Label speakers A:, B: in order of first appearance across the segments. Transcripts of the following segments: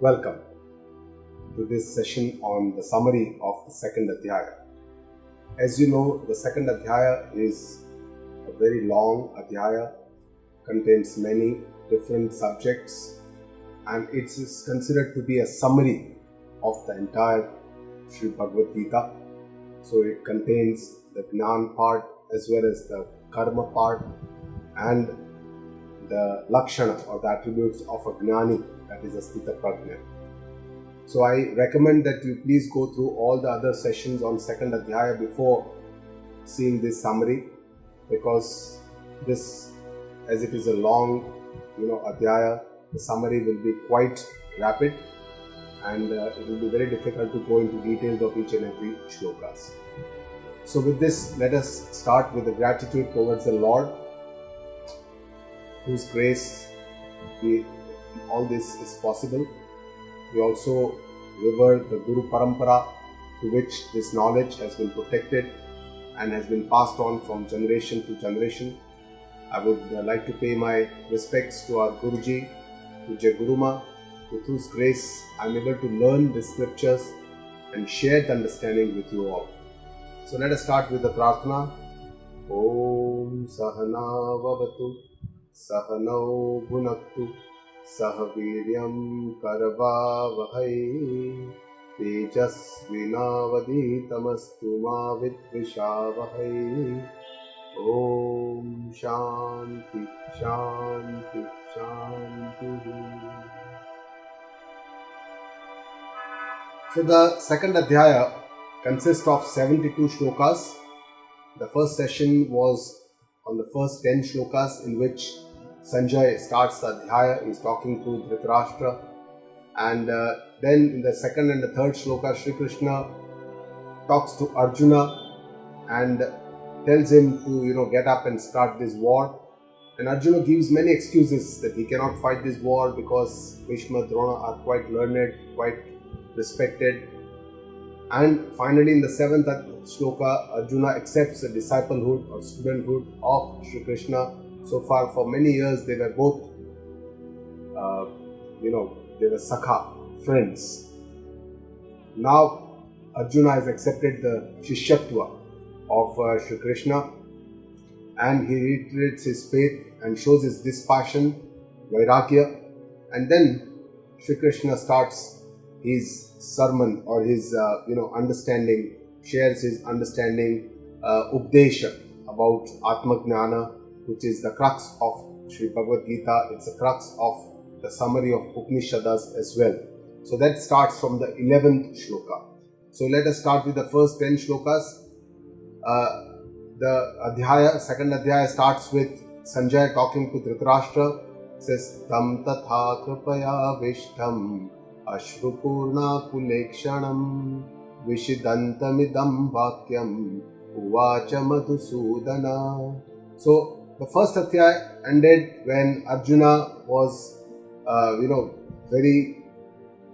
A: Welcome to this session on the summary of the second Adhyaya. As you know, the second Adhyaya is a very long Adhyaya, contains many different subjects, and it is considered to be a summary of the entire Sri Bhagavad Gita. So it contains the Gnan part as well as the Karma part and the Lakshana or the attributes of a Gnani, that is a Sthita Prajna. So I recommend that you please go through all the other sessions on second Adhyaya before seeing this summary, because this, as it is a long Adhyaya, the summary will be quite rapid and it will be very difficult to go into details of each and every shlokas. So with this, let us start with the gratitude towards the Lord, whose grace all this is possible. We also revere the Guru Parampara, through which this knowledge has been protected and has been passed on from generation to generation. I would like to pay my respects to our Guruji, to Jai Guruma, with whose grace I am able to learn the scriptures and share the understanding with you all. So let us start with the Prarthana. Om Sahana Vavatu Sahanau Bhunaktu Sahaviryam Karavavahai Tejasvinavaditamastu ma vidvishavahai. Om Shanti Shanti Shanti. So the second Adhyaya consists of 72 shlokas. The first session was on the first 10 shlokas, in which Sanjay starts the Adhyaya. He is talking to Dhritarashtra, and then in the second and the third shloka, Shri Krishna talks to Arjuna and tells him to get up and start this war. And Arjuna gives many excuses that he cannot fight this war because Bhishma, Drona are quite learned, quite respected. And finally, in the seventh shloka, Arjuna accepts the disciplehood or studenthood of Shri Krishna. So far, for many years, they were both, they were Sakha, friends. Now, Arjuna has accepted the Shishyatva of Shri Krishna, and he reiterates his faith and shows his dispassion, Vairagya, and then Shri Krishna starts his sermon or his understanding, shares his understanding, Updesha about Atma Gnana, which is the crux of Sri Bhagavad Gita. It's the crux of the summary of Upanishads as well. So that starts from the 11th shloka. So let us start with the first 10 shlokas. The Adhyaya, second Adhyaya, starts with Sanjay talking to Dhritarashtra. It says, Tam tatha kripaya vishtam Ashrupurna kulekshanam Vishidantamidam vakyam Uvacha Madhusudana. So the first Adhyaya ended when Arjuna was, very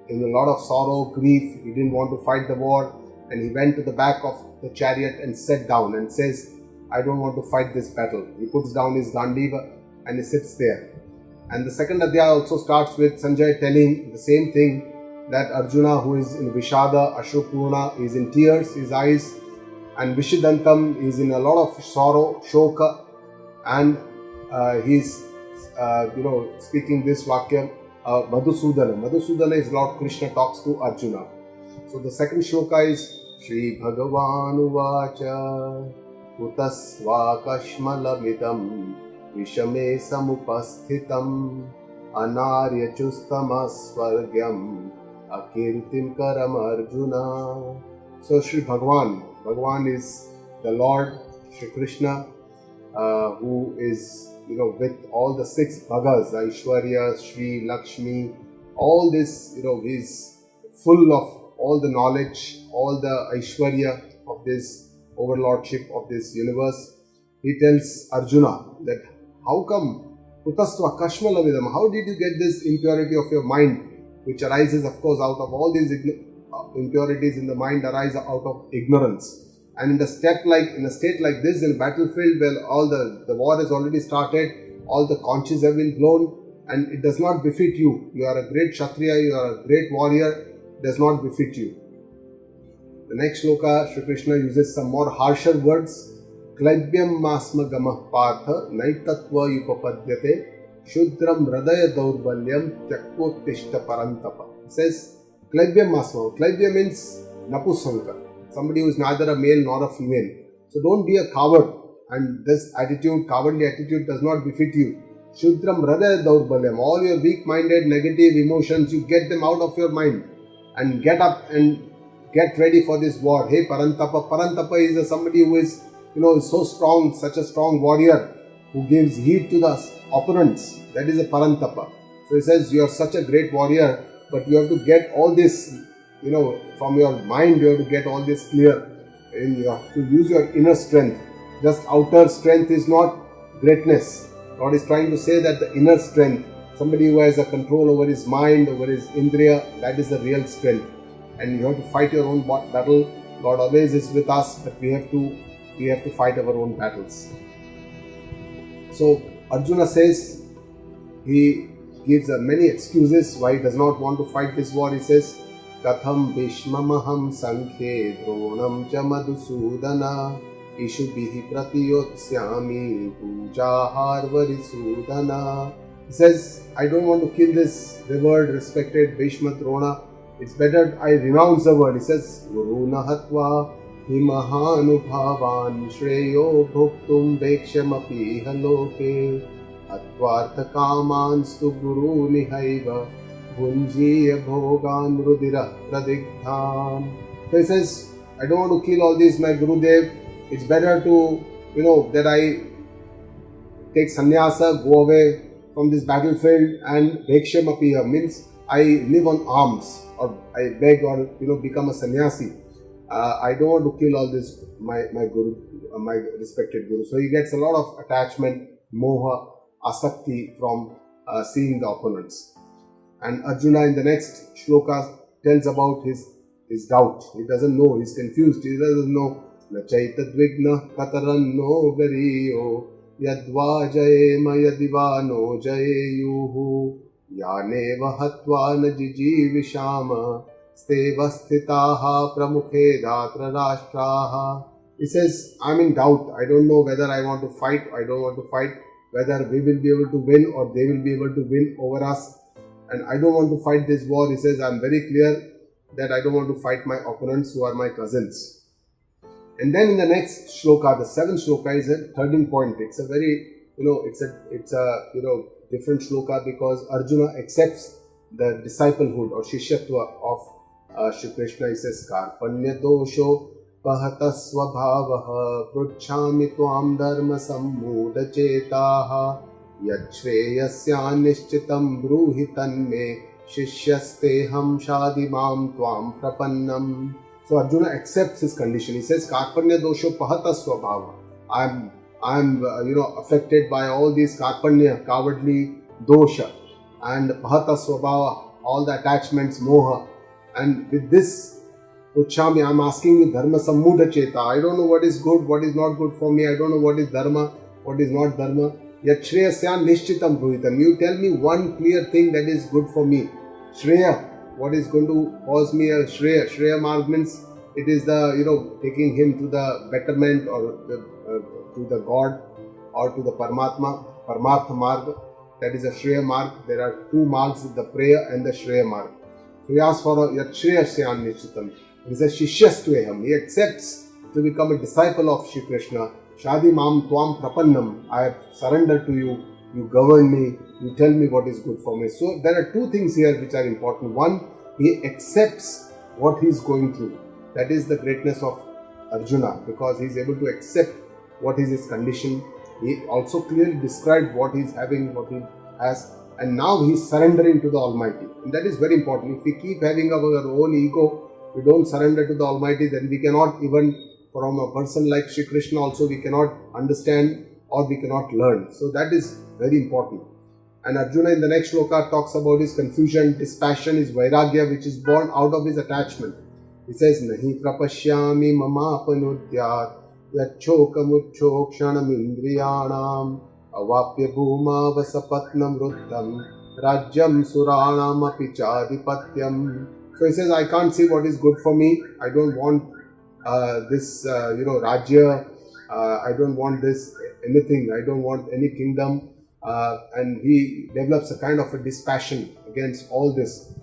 A: in a lot of sorrow, grief. He didn't want to fight the war, and he went to the back of the chariot and sat down and says, I don't want to fight this battle. He puts down his Gandiva and he sits there. And the second Adhyaya also starts with Sanjay telling the same thing, that Arjuna, who is in Vishada, Ashrupurna, is in tears, his eyes, and Vishidantam is in a lot of sorrow, Shoka, and he's speaking this Vakya, Madhusudana. Madhusudana is Lord Krishna talks to Arjuna. So the second shloka is Shri Bhagavan Uvacha Utasva Kashmalamidam Vishame Samupasthitam Anarya Chustama Swargyam Akirtim Karam Arjuna. So Shri Bhagavan is the Lord Shri Krishna, who is with all the 6 Bhagas, Aishwarya, Shri, Lakshmi, all this, he's full of all the knowledge, all the Aishwarya of this overlordship of this universe. He tells Arjuna that, how come Utastva Kashmalavidam, how did you get this impurity of your mind, which arises, of course, out of all these impurities in the mind arise out of ignorance. And in a state like this, in a battlefield where all the war has already started, all the conches have been blown, and it does not befit you. You are a great Kshatriya, you are a great warrior, it does not befit you. The next shloka, Shri Krishna uses some more harsher words. Klaibyam masma gamah partha naitatva yupapadyate shudram hradaya daurbalyam tyaktotishta parantapa. He says, Klaibyam masma. Klaibya means napusanka, somebody who is neither a male nor a female. So don't be a coward, and this attitude, cowardly attitude, does not befit you. Shudram hradaya daurbalyam. All your weak-minded, negative emotions, you get them out of your mind and get up and get ready for this war. Hey Parantapa. Parantapa is somebody who is, is so strong, such a strong warrior who gives heed to the opponents. That is a Parantapa. So he says, you are such a great warrior, but you have to get all this, from your mind, you have to get all this clear. And you have to use your inner strength. Just outer strength is not greatness. God is trying to say that the inner strength, somebody who has a control over his mind, over his indriya, that is the real strength. And you have to fight your own battle. God always is with us, but we have to fight our own battles. So Arjuna says, he gives many excuses why he does not want to fight this war. He says, Katham Bhishmamaham Sankhe Dronam cha Madhusudana Ishubhihi Pratiyotsyami Pujahar Varisudana. He says, I don't want to kill this revered, respected Bhishma Drona. It's better I renounce the word. He says, Guru Nahatva Himahanubhavan Shreyo Bhuktum Bekshamapi Haloke Atvartha Kamanstu Guru Nihaiva Bhunjiya Bhogan Rudira Pradigdham. So he says, I don't want to kill all these, my Gurudev. It's better to, that I take sannyasa, go away from this battlefield, and Bhekshamapiha means I live on alms, or I beg, or become a sannyasi. I don't want to kill all this, my Guru, my respected Guru. So he gets a lot of attachment, moha, asakti from seeing the opponents. And Arjuna in the next shloka tells about his doubt. He doesn't know, he's confused, he doesn't know. Na chaitadvigna kataranno gariyo yadva jayema yadivano jayeyuhu yaneva hatva na jijivishama stevasthitaha pramukhe dhatra rashtraha. He says, I'm in doubt. I don't know whether I want to fight, I don't want to fight, whether we will be able to win or they will be able to win over us. And I don't want to fight this war. He says, I'm very clear that I don't want to fight my opponents who are my cousins. And then in the next shloka, the seventh shloka is a turning point. It's a very, it's a different shloka because Arjuna accepts the disciplehood or shishyatva of Shri Krishna. He says, Karpanya dosho pahata svabhavaha pruchhami tvam dharma sammuda chetaha yachreyasya nishchitam bruhi tanme shishyasteham shadimam tvam prapannam. So Arjuna accepts his condition. He says, Karpanya dosho pahata svabhava. I'm affected by all these Karpanya, cowardly dosha, and pahata svabhava, all the attachments, moha. And with this, Uchami, I'm asking you, dharma sammuda cheta. I don't know what is good, what is not good for me. I don't know what is dharma, what is not dharma. Yachreyasya nishchitam bruhitam. You tell me one clear thing that is good for me. Shreya. What is going to cause me a Shreya? Shreya marg means it is the, taking him to the betterment or to the God or to the Paramatma, Paramartha marg. That is a Shreya marg. There are two margs, the Preya and the Shreya marg. So he asks for a Yachreyasya Nishitam. He says, Shishyastveham. He accepts to become a disciple of Shri Krishna. Shadi Mam Tvam Prapannam. I have surrendered to you. You govern me, you tell me what is good for me. So there are two things here which are important. One, he accepts what he is going through. That is the greatness of Arjuna, because he is able to accept what is his condition. He also clearly described what he is having, what he has, and now he is surrendering to the Almighty. And that is very important. If we keep having our own ego, we don't surrender to the Almighty, then we cannot even, from a person like Shri Krishna also, we cannot understand or we cannot learn. So that is very important. And Arjuna in the next shloka talks about his confusion, his passion, his vairagya, which is born out of his attachment. He says, Nahi prapashyami mamapanudyat yachokamuchokshanam indriyanam avapya bhuma vasapatnam ruddham Rajyam Suranam api chadipatyam. So he says, I can't see what is good for me. I don't want this, Rajya. I don't want this anything. I don't want any kingdom. And he develops a kind of a dispassion against all this.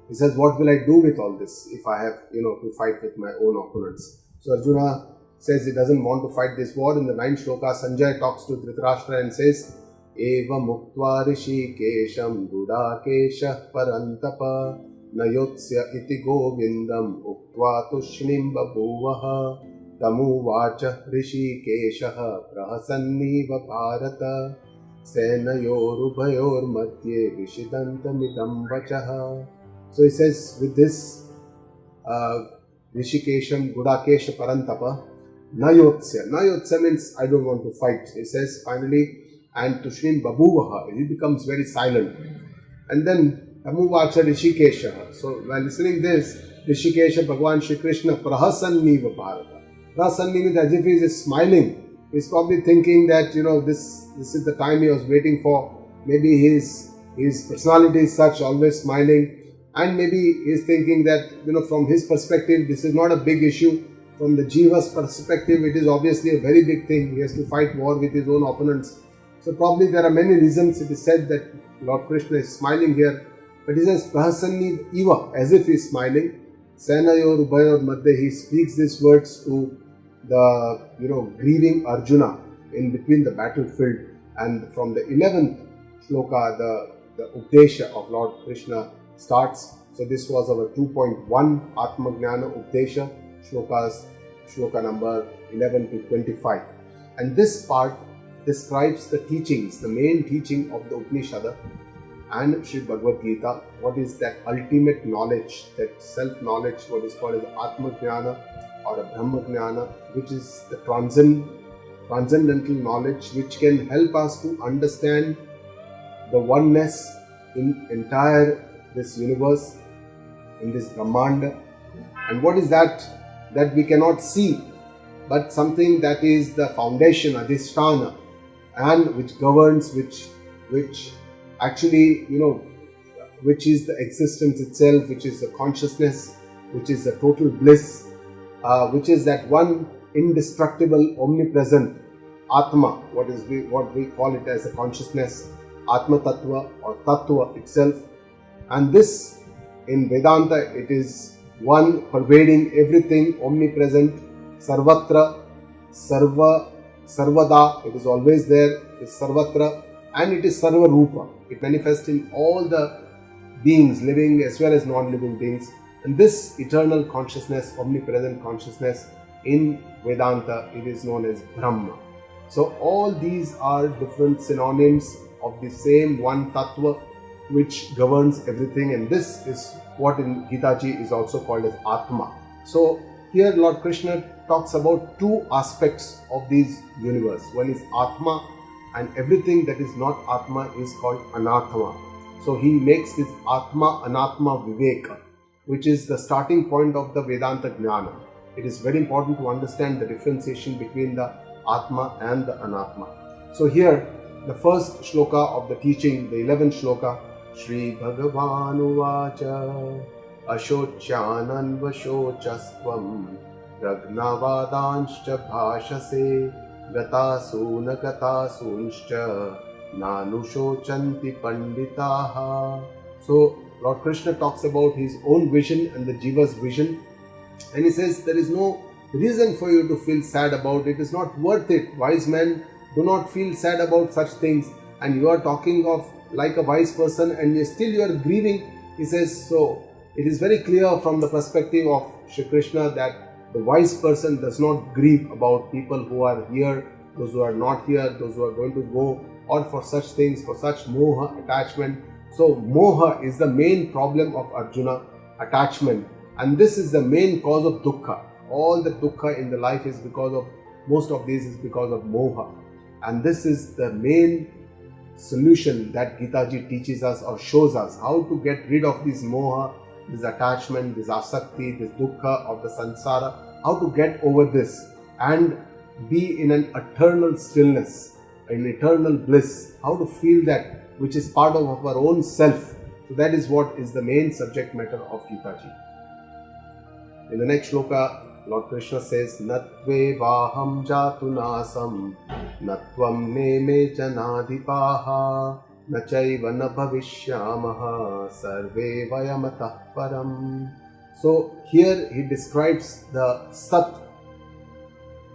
A: He says, what will I do with all this if I have, to fight with my own opponents? So Arjuna says he doesn't want to fight this war. In the 9th shloka, Sanjay talks to Dhritarashtra and says, Eva muktva rishikesham gudakesha parantapa nayotsya iti govindam uktva tushnim babuvaha tamuvacha rishikesha prahasanniva bharata senayorubayor madhye vishidantamidam vachaha. So he says, with this Rishikesham Gudakesha Parantapa Nayotsya. Nayotsya means I don't want to fight. He says finally, and Tushrim Babuvaha. He becomes very silent. And then Tamuvacha Rishikesha. So while listening this, Rishikesha Bhagavan Shri Krishna Prahasanniva Bharata. Prahasanni means as if he is smiling. He's probably thinking that, this is the time he was waiting for. Maybe his personality is such, always smiling. And maybe he is thinking that, from his perspective, this is not a big issue. From the Jiva's perspective, it is obviously a very big thing. He has to fight war with his own opponents. So probably there are many reasons it is said that Lord Krishna is smiling here. But he says, Prahasanni Iva, as if he is smiling. Senayor Ubayor Madhya, he speaks these words to the, grieving Arjuna in between the battlefield. And from the 11th shloka, the Updesha of Lord Krishna starts. So this was our 2.1 Atma Jnana Updesha shloka number 11 to 25. And this part describes the teachings, the main teaching of the Upanishad and Sri Bhagavad Gita. What is that ultimate knowledge, that self-knowledge, what is called as Atma Jnana or a Brahma Jnana, which is the transcendental knowledge which can help us to understand the oneness in entire this universe, in this Brahmanda. And what is that we cannot see, but something that is the foundation, Adhisthana, and which governs, which actually, which is the existence itself, which is the consciousness, which is the total bliss, which is that one indestructible, omnipresent Atma, what we call it as a consciousness, Atma Tattva or Tattva itself. And this, in Vedanta, it is one pervading everything, omnipresent, sarvatra, sarvada, it is always there, it is sarvatra, and it is sarva rupa. It manifests in all the beings, living as well as non-living beings. And this eternal consciousness, omnipresent consciousness, in Vedanta, it is known as Brahma. So all these are different synonyms of the same one Tattva, which governs everything, and this is what in Gita Ji is also called as Atma. So here Lord Krishna talks about two aspects of this universe. One is Atma, and everything that is not Atma is called Anatma. So he makes this Atma Anatma Viveka, which is the starting point of the Vedanta Jnana. It is very important to understand the differentiation between the Atma and the Anatma. So here the first shloka of the teaching, the 11th shloka, Shri Bhagavan Uvacha Ashocyanan Vashochastvam Ragnavadanshcha Bhashase Gatasuna Gatasunshcha Nanushochanti Panditaha. So Lord Krishna talks about his own vision and the Jiva's vision, and he says there is no reason for you to feel sad about it. It is not worth it. Wise men do not feel sad about such things, and you are talking of like a wise person and you are grieving. He says, so it is very clear from the perspective of Shri Krishna that the wise person does not grieve about people who are here, those who are not here, those who are going to go, or for such things, for such moha, attachment. So moha is the main problem of Arjuna, attachment, and this is the main cause of dukkha. All the dukkha in the life is because of, most of these is because of moha, and this is the main solution that Gita Ji teaches us or shows us how to get rid of this moha, this attachment, this asakti, this dukkha of the samsara, how to get over this and be in an eternal stillness, an eternal bliss, how to feel that which is part of our own self. So that is what is the main subject matter of Gita Ji. In the next shloka, Lord Krishna says, Natve vaham jatu nasam, natvam neme janadipaha, nachaiva na bhavishyamaha, sarve vayamatah param. So here he describes the Sat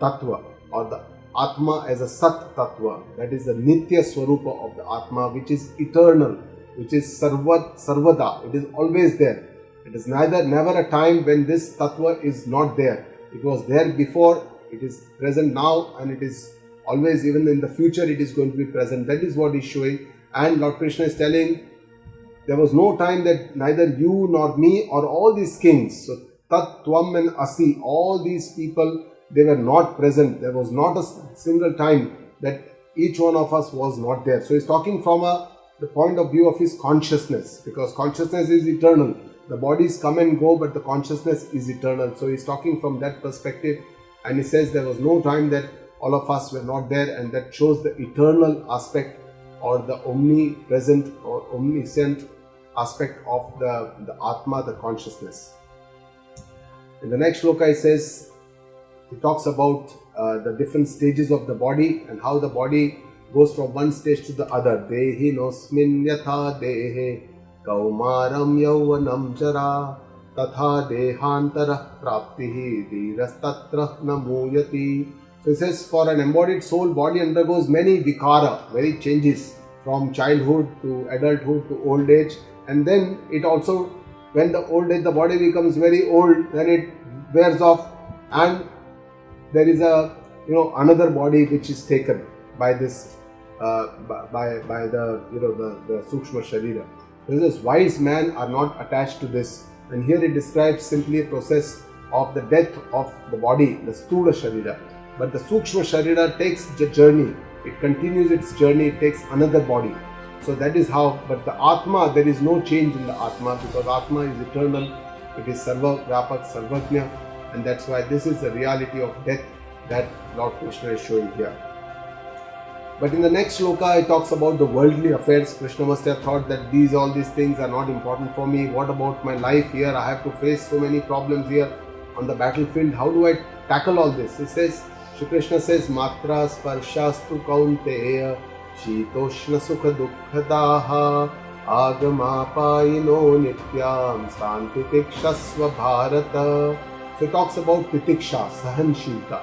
A: Tattva or the Atma as a Sat Tattva, that is the Nitya Swarupa of the Atma, which is eternal, which is Sarvada, it is always there. It is never a time when this Tattva is not there. It was there before, it is present now, and it is always, even in the future, it is going to be present. That is what he is showing. And Lord Krishna is telling, there was no time that neither you nor me or all these kings, so Tat, Tvam and Asi, all these people, they were not present. There was not a single time that each one of us was not there. So he's talking from the point of view of his consciousness, because consciousness is eternal. The bodies come and go, but the consciousness is eternal. So he's talking from that perspective, and he says there was no time that all of us were not there, and that shows the eternal aspect or the omnipresent or omniscient aspect of the Atma, the consciousness. In the next shloka he says, he talks about the different stages of the body and how the body goes from one stage to the other. Dehi nosmin yatha dehe kaumaram yauvanam jara tatha dehantara praptihi dhirastatra namuyati. So he says, for an embodied soul, body undergoes many vikara, very changes from childhood to adulthood to old age, and then it also, when the old age, the body becomes very old, then it wears off, and there is another body which is taken by this by the Sukshma Sharira. So this wise men are not attached to this, and here it describes simply a process of the death of the body, the Stula Sharira. But the Sukshma Sharira takes the journey, it continues its journey, it takes another body. So that is how, but the Atma, there is no change in the Atma, because Atma is eternal, it is Sarva Vyapak, Sarvajna, and that's why this is the reality of death that Lord Krishna is showing here. But in the next shloka, he talks about the worldly affairs. Krishna must have thought that all these things are not important for me. What about my life here? I have to face so many problems here on the battlefield. How do I tackle all this? He says, Shri Krishna says, Matra sparshastu kaunteya shitoshna sukha dukkhadaha agama payino nityam stanti tikshasva bharata. So he talks about titiksha, sahanshilta.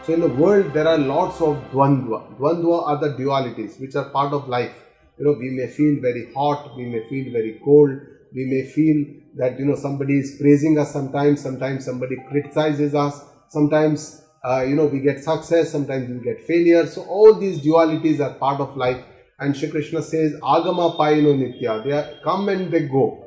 A: So in the world there are lots of dvandva. Dvandva are the dualities which are part of life. We may feel very hot, we may feel very cold, we may feel that somebody is praising us sometimes somebody criticizes us, sometimes we get success, sometimes we get failure. So all these dualities are part of life. And Shri Krishna says, Agama Payino Nitya, they come and they go.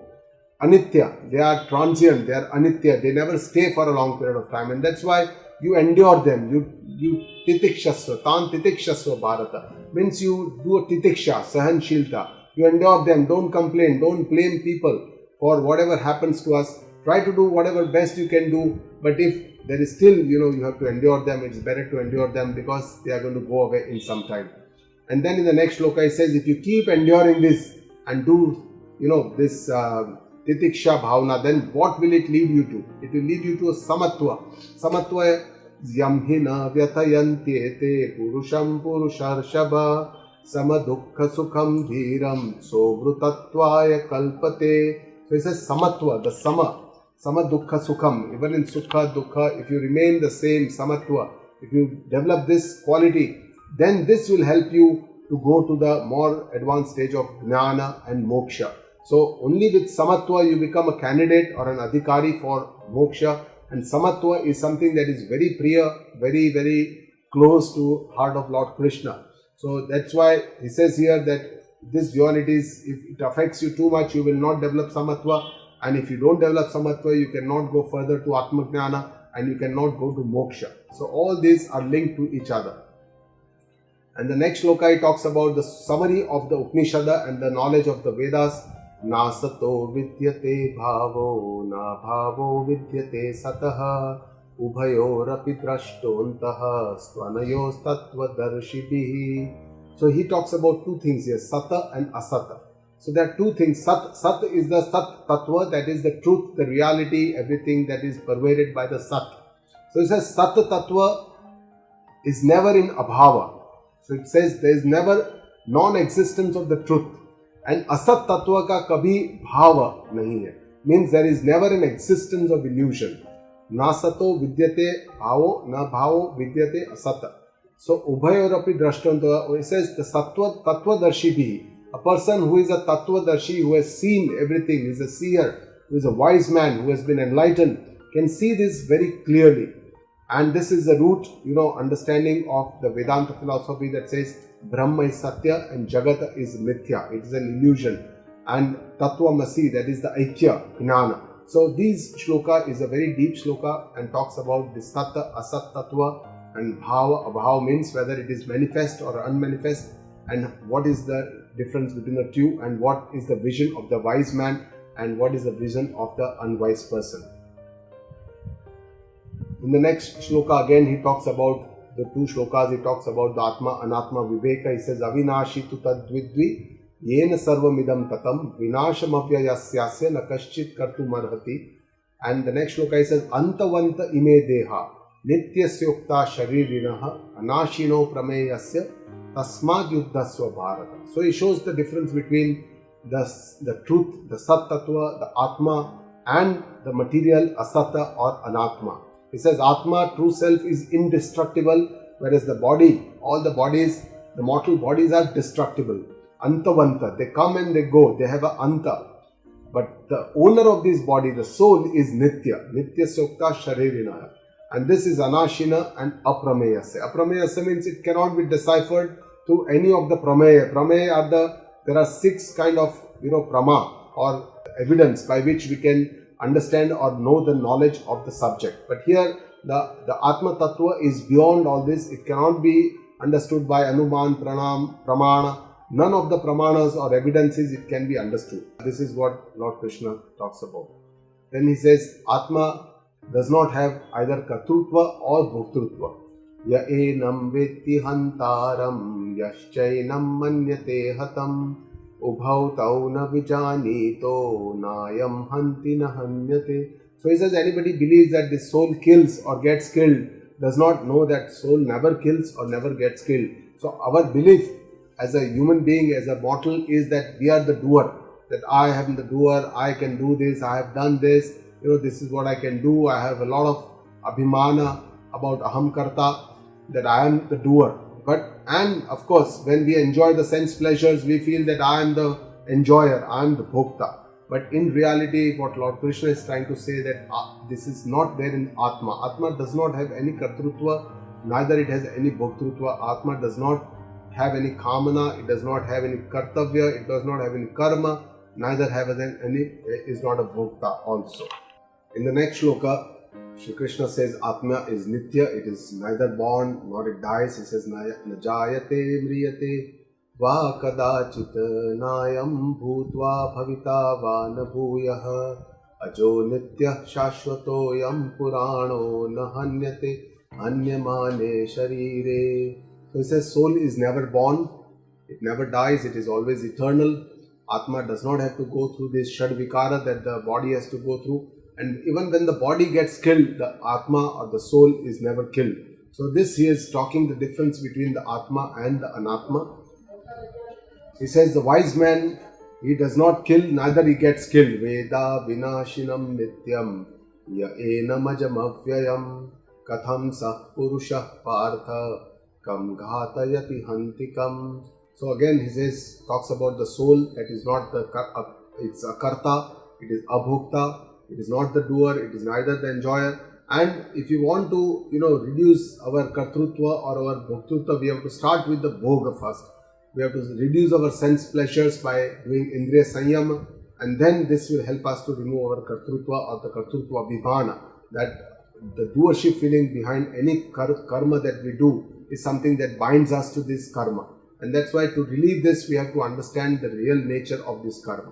A: Anitya, they are transient, they are anitya, they never stay for a long period of time, and that's why you endure them. You titikshasva, tan titikshasva bharata, means you do a titiksha, sahanshilta, you endure them, don't complain, don't blame people for whatever happens to us, try to do whatever best you can do, but if there is still, you have to endure them, it's better to endure them because they are going to go away in some time. And then in the next shloka he says, if you keep enduring this and do, this titiksha bhavana, then what will it lead you to? It will lead you to a samatva. Samatva yamhina vyatayantyete purusham purusharshaba samadukha sukham dhiram sovrutatvaya kalpate. So he says samatva, the sama dukkha sukham, even in sukha, dukkha, if you remain the same samatva, if you develop this quality, then this will help you to go to the more advanced stage of jnana and moksha. So only with samatva you become a candidate or an adhikari for moksha, and samatva is something that is very priya, very, very close to heart of Lord Krishna. So that's why he says here that this dualities, if it affects you too much, you will not develop samatva, and if you don't develop samatva, you cannot go further to atmajnana and you cannot go to moksha. So all these are linked to each other. And the next shloka he talks about the summary of the Upanishada and the knowledge of the Vedas. Na sato vidyate bhavo, na bhavo vidyate sataha, ubhayor api drashtontaha, svanayos tattva darshibihi. So he talks about two things here, Sata and Asata. So there are two things. Sat is the Sat Tattva, that is the truth, the reality, everything that is pervaded by the Sat. So it says Sat Tattva is never in Abhava. So it says there is never non-existence of the truth. And Asat Tattva ka kabhi bhava nahi hai. Means there is never an existence of illusion. Na sato vidyate bhavo, na bhavo vidyate asata. So ubhayor api drashtanto, it says the Sattva Tattvadarshi bhi. A person who is a Tattvadarshi, who has seen everything, is a seer, who is a wise man, who has been enlightened, can see this very clearly. And this is the root, understanding of the Vedanta philosophy that says Brahma is Satya and Jagata is Mithya. It is an illusion. And Tattvamasi, that is the Aikya, Jnana. So these shloka is a very deep shloka and talks about the Satta, Asat Tattva and Bhava. Abhava means whether it is manifest or unmanifest, and what is the difference between the two, and what is the vision of the wise man and what is the vision of the unwise person. In the next shloka again he talks about the two shlokas, he talks about the Atma Anatma Viveka. He says Avinashi tu tadvidvi yena sarvamidam tatam vinashamavyayasyasya nakaschit kartum arhati. And the next shloka he says Antavanta ime deha nityasyokta sharirinaha anashino prameyasya tasmad yuddhasva bharata. So he shows the difference between the truth, the Sat Tattva, the Atma, and the material Asata or Anatma. He says Atma, true self, is indestructible, whereas the body, all the bodies, the mortal bodies are destructible. Antavanta, they come and they go, they have a anta. But the owner of this body, the soul, is Nitya. Nitya Sokta Sharirina. And this is Anashina and Aprameyasya. Aprameyasya means it cannot be deciphered through any of the Prameya. Prameya are there are 6 kind of, Prama or evidence by which we can understand or know the knowledge of the subject. But here the Atma Tattva is beyond all this. It cannot be understood by Anuman, Pranam, Pramana. None of the Pramanas or evidences it can be understood. This is what Lord Krishna talks about. Then he says Atma does not have either Kartrutva or Bhoktrutva. Ya enam vetti hantaram yaschainam manyate hatam ubhau tau na vijanito nayam hanti na hanyate. So he says anybody believes that the soul kills or gets killed does not know that soul never kills or never gets killed. So our belief as a human being, as a mortal, is that we are the doer. That I am the doer, I can do this, I have done this, this is what I can do. I have a lot of abhimana about aham karta, that I am the doer. And of course, when we enjoy the sense pleasures, we feel that I am the enjoyer, I am the bhokta. But in reality, what Lord Krishna is trying to say that this is not there in Atma. Atma does not have any kartrutva, neither it has any bhoktrutva. Atma does not have any kamana, it does not have any kartavya, it does not have any karma, neither is not a bhokta also. In the next shloka, Shri Krishna says Atma is Nitya, it is neither born nor it dies. He says Najayate mriyate va kadachit nayam bhutva bhavita va na bhuyah ajo nitya shashvato yam purano na hanyate anyamane sharire. So he says soul is never born, it never dies, it is always eternal. Atma does not have to go through this Shadvikara that the body has to go through. And even when the body gets killed, the Atma or the soul is never killed. So this he is talking the difference between the Atma and the Anatma. He says the wise man, he does not kill, neither he gets killed. Veda vinashinam nityam ya enamajam avyayam katham sah purusha partha kam ghatayati hantikam. So again he says, talks about the soul that is not it's a karta, it is abhokta. It is not the doer, it is neither the enjoyer. And if you want to, reduce our kartrutva or our bhoktrutva, we have to start with the bhoga first. We have to reduce our sense pleasures by doing indriya sanyama, and then this will help us to remove our kartrutva or the kartrutva vibhana. That the doership feeling behind any karma that we do is something that binds us to this karma. And that's why to relieve this, we have to understand the real nature of this karma.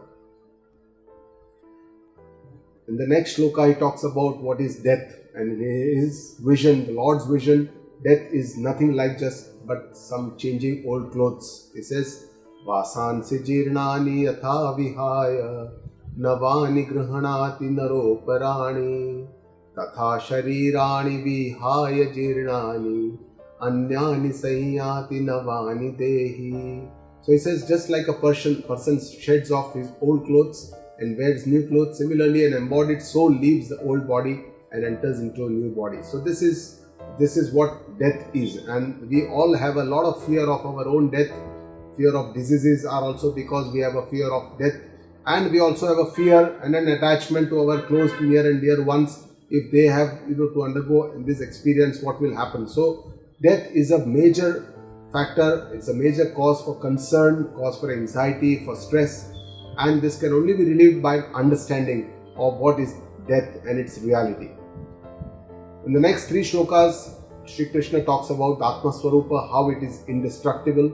A: In the next shloka, he talks about what is death, and in his vision, the Lord's vision, death is nothing like just but some changing old clothes. He says, Vasansi jirnani yatha vihaya navani grihanati naroparani tatha sharirani vihaya jirnani anyani sayyati navani dehi. So he says, just like a person sheds off his old clothes and wears new clothes, similarly an embodied soul leaves the old body and enters into a new body. So this is what death is, and we all have a lot of fear of our own death. Fear of diseases are also because we have a fear of death, and we also have a fear and an attachment to our close, near and dear ones. If they have to undergo this experience, what will happen? So death is a major factor. It's a major cause for concern, cause for anxiety, for stress, and this can only be relieved by understanding of what is death and its reality. In the next 3 shlokas, Shri Krishna talks about Atma Swarupa, how it is indestructible.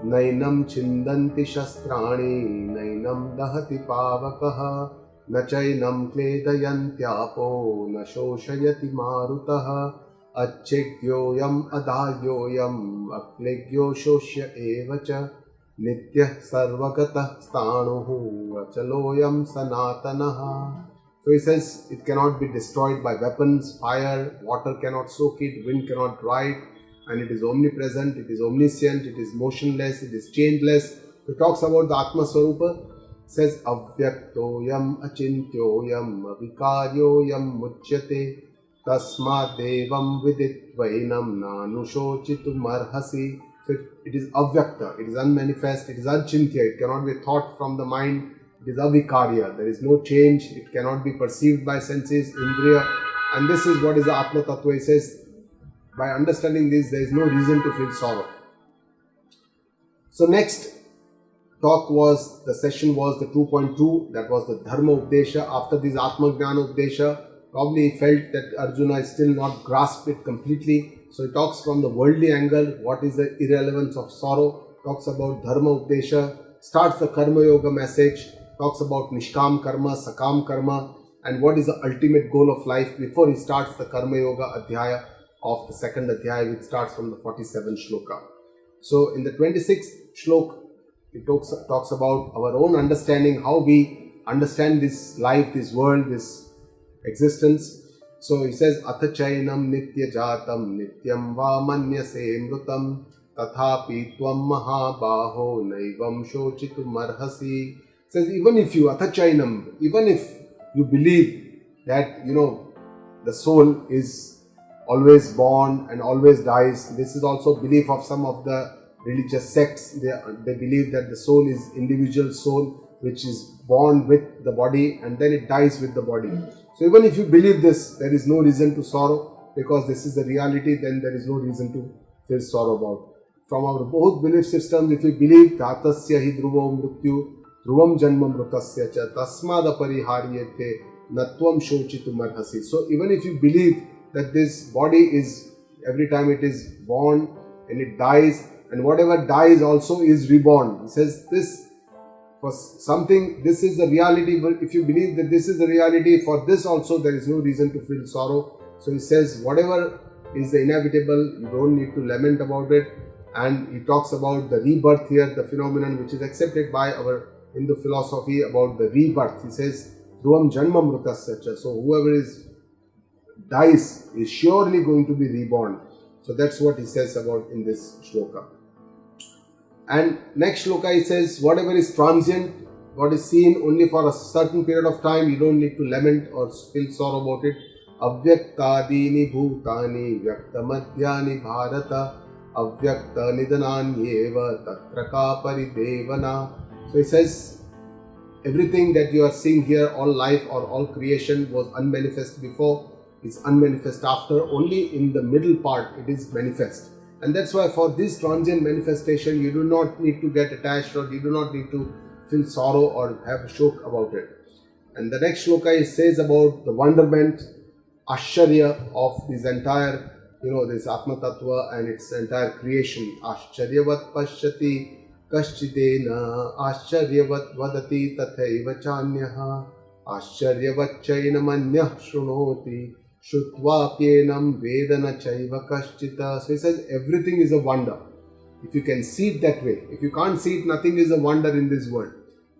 A: Nainam chindanti shastrani, nainam dahati pavakaha, nachainam kledayantyapo, na shoshayati marutaha, achekyoyam adagyoyam, aklegyo shoshya evacha, nityah sarvagatah stanuhu, achaloyam sanatanaha. So he says it cannot be destroyed by weapons, fire, water cannot soak it, wind cannot dry it, and it is omnipresent, it is omniscient, it is motionless, it is changeless. He talks about the Atma Swarupa. Says avyaktoyam achintyoyam avikaryoyam muchyate tasma devam viditvainam nanushochitum arhasi. So it is avyakta, it is unmanifest, it is achintya, it cannot be thought from the mind. It is avikarya, there is no change, it cannot be perceived by senses, indriya, and this is what is the Atma Tattva. He says, by understanding this, there is no reason to feel sorrow. So next the session was the 2.2, that was the Dharma Updesha. After this Atma Jnana Updesha, probably he felt that Arjuna is still not grasped it completely. So he talks from the worldly angle, what is the irrelevance of sorrow, talks about Dharma Updesha, starts the Karma Yoga message, talks about Nishkam Karma, Sakam Karma, and what is the ultimate goal of life before he starts the Karma Yoga Adhyaya of the second Adhyaya, which starts from the 47th shloka. So in the 26th shlok, it talks about our own understanding, how we understand this life, this world, this existence. So he says, Athachainam nitya jatam nityam va manyase mrutam tathapi tvam mahabaho naivam shochitum arhasi. Says, even if you believe that the soul is always born and always dies. This is also belief of some of the religious sects. They believe that the soul is individual soul which is born with the body and then it dies with the body. So even if you believe this, there is no reason to sorrow, because this is the reality. Then there is no reason to feel sorrow about. From our both belief systems, if we believe Dhatasya hi dhruvo mrityu dhruvam janma mrutasya cha tasmad apariharyate natvam shochitum arhasi. So even if you believe that this body is, every time it is born and it dies, and whatever dies also is reborn. He says this for something, this is the reality, but if you believe that this is the reality, for this also there is no reason to feel sorrow. So he says whatever is the inevitable, you don't need to lament about it. And he talks about the rebirth here, the phenomenon which is accepted by our Hindu philosophy about the rebirth. He says dhruvam janma mrutasya. So whoever dies is surely going to be reborn. So that's what he says about in this shloka. And next shloka he says, whatever is transient, what is seen only for a certain period of time, you don't need to lament or feel sorrow about it. Avyaktadini bhutani vyaktamadhyani bharata avyakta nidananyeva tatraka paridevana. So he says, everything that you are seeing here, all life or all creation was unmanifest before, is unmanifest after. Only in the middle part it is manifest. And that's why for this transient manifestation, you do not need to get attached, or you do not need to feel sorrow or have a shock about it. And the next shloka he says about the wonderment, Ashcharya of this entire, this Atma Tattva and its entire creation. Ashcharyavat pashyati kaschidena, Ashcharyavat vadati tathaiva chanyaha, Ashcharyavat chainamanyah shrunoti, Shutvapyenam vedana chaiva kaschita. So he says everything is a wonder. If you can see it that way. If you can't see it, nothing is a wonder in this world.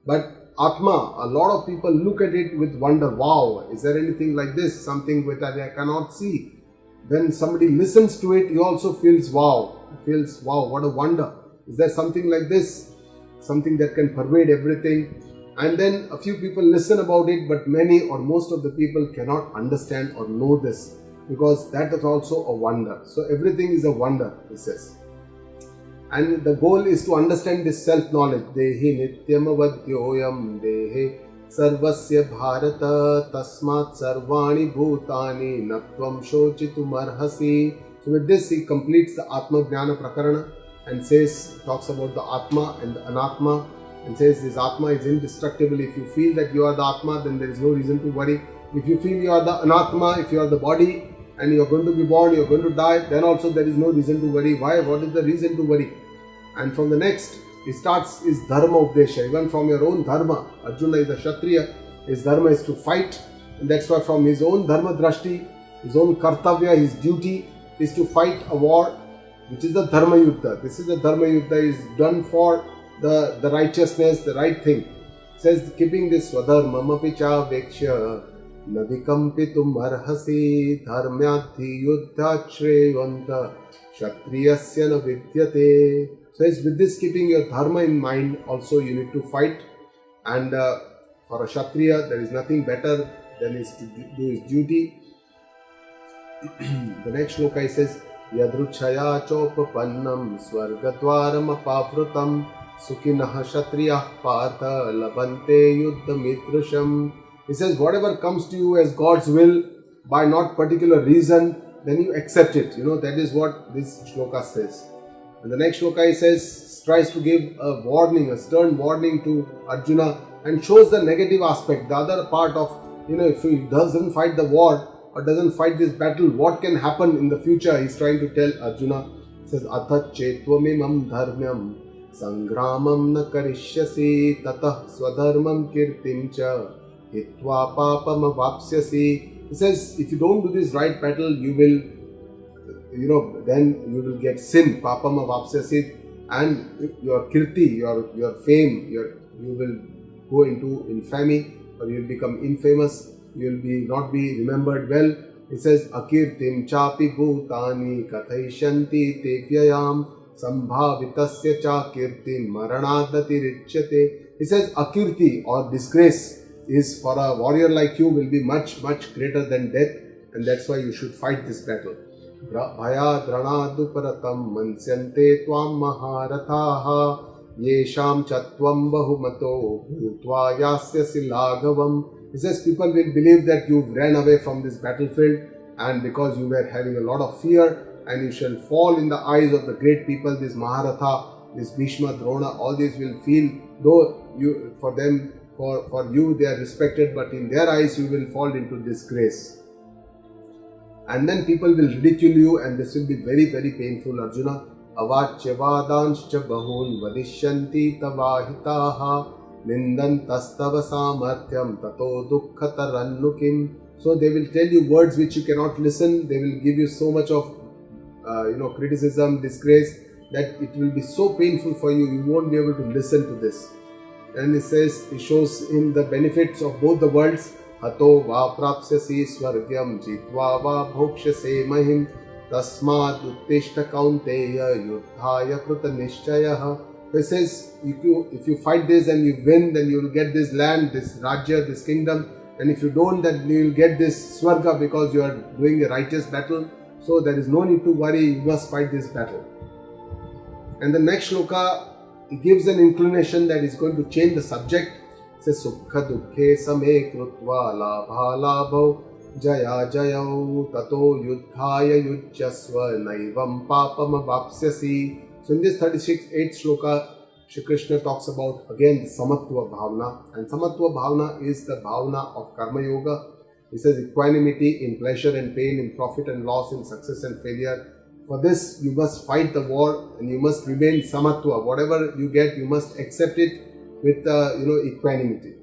A: But Atma, a lot of people look at it with wonder. Wow, is there anything like this? Something that I cannot see. When somebody listens to it, he also feels wow. Feels wow, what a wonder. Is there something like this? Something that can pervade everything. And then a few people listen about it, but many or most of the people cannot understand or know this, because that is also a wonder. So everything is a wonder, he says. And the goal is to understand this self-knowledge. Dehi nityam avadyoyam dehe sarvasya bharata tasmat sarvani bhutani natvam shochitum arhasi. So with this he completes the Atma Jnana Prakarana and talks about the Atma and the Anatma, and says this Atma is indestructible. If you feel that you are the Atma, then there is no reason to worry. If you feel you are the Anatma, if you are the body and you are going to be born, you are going to die, then also there is no reason to worry. Why? What is the reason to worry? And from the next, he starts his Dharma Updesha. Even from your own Dharma, Arjuna is a Kshatriya, his Dharma is to fight. And that's why from his own Dharma Drashti, his own Kartavya, his duty is to fight a war, which is the Dharma Yuddha. This is the Dharma Yuddha, is done for the righteousness, the right thing. It says, keeping this Swadharmamapi cha veksha navikampitum arhasi dharmyadhi yuddha shreyvanta kshatriyasya na vidyate. So it's with this, keeping your dharma in mind, also you need to fight. And for a Kshatriya, there is nothing better than is to do his duty. The next shloka says, Yadruchaya chopapannam swargadwaram apavrutam Sukhinah Kshatriyah Partha Labante Yuddha Mitrasham. He says, whatever comes to you as God's will by not particular reason, then you accept it. That is what this shloka says. And the next shloka he says, tries to give a warning, a stern warning to Arjuna, and shows the negative aspect, the other part of, if he doesn't fight the war or doesn't fight this battle, what can happen in the future. He's trying to tell Arjuna. He says, Atha chetvamimam dharmyam Sangramam na karishyasi tatah swadharmam kirtim cha hitva papam avapsyasi. He says, if you don't do this right battle, you will, then you will get sin, papam avapsyasi, and your kirti, your fame, you will go into infamy, or you will become infamous, you will not be remembered well. He says, akirtim chapi bhutani kathaishanti te vyayam Sambhavitasya cha kirti maranadati richyate. He says akirti or disgrace is for a warrior like you will be much, much greater than death, and that's why you should fight this battle. Bhaya dranaduparatam mansyante tvam maharathaha yesham chatvam bahumato bhutva yasyasi laghavam. He says people will believe that you ran away from this battlefield, and because you were having a lot of fear, and you shall fall in the eyes of the great people, this Maharatha, this Bhishma, Drona, all these will feel, though for you they are respected, but in their eyes you will fall into disgrace. And then people will ridicule you, and this will be very, very painful, Arjuna. Avachyavandanscha bahun vadishyanti tavahitaha nindantastava samarthyam tato dukkhatarannukim. So they will tell you words which you cannot listen. They will give you so much of criticism, disgrace, that it will be so painful for you, you won't be able to listen to this. And it shows him the benefits of both the worlds. Hato va prapsyasi swargyam jitva va bhokshase mahim tasmad uttishta kaunteya yuddhaya krita nishchayah. He says, if you fight this and you win, then you will get this land, this rajya, this kingdom. And if you don't, then you will get this swarga, because you are doing a righteous battle. So there is no need to worry, you must fight this battle. And the next shloka, he gives an inclination that is going to change the subject. It says, Sukha dukkhe same krutva labha labho jaya jayau tato yuddhaya yujjasva naivam papam avapsyasi. So in this 8th shloka, Shri Krishna talks about again the Samatva Bhavana. And Samatva Bhavana is the Bhavana of Karma Yoga. He says equanimity in pleasure and pain, in profit and loss, in success and failure. For this, you must fight the war and you must remain samatva. Whatever you get, you must accept it with equanimity.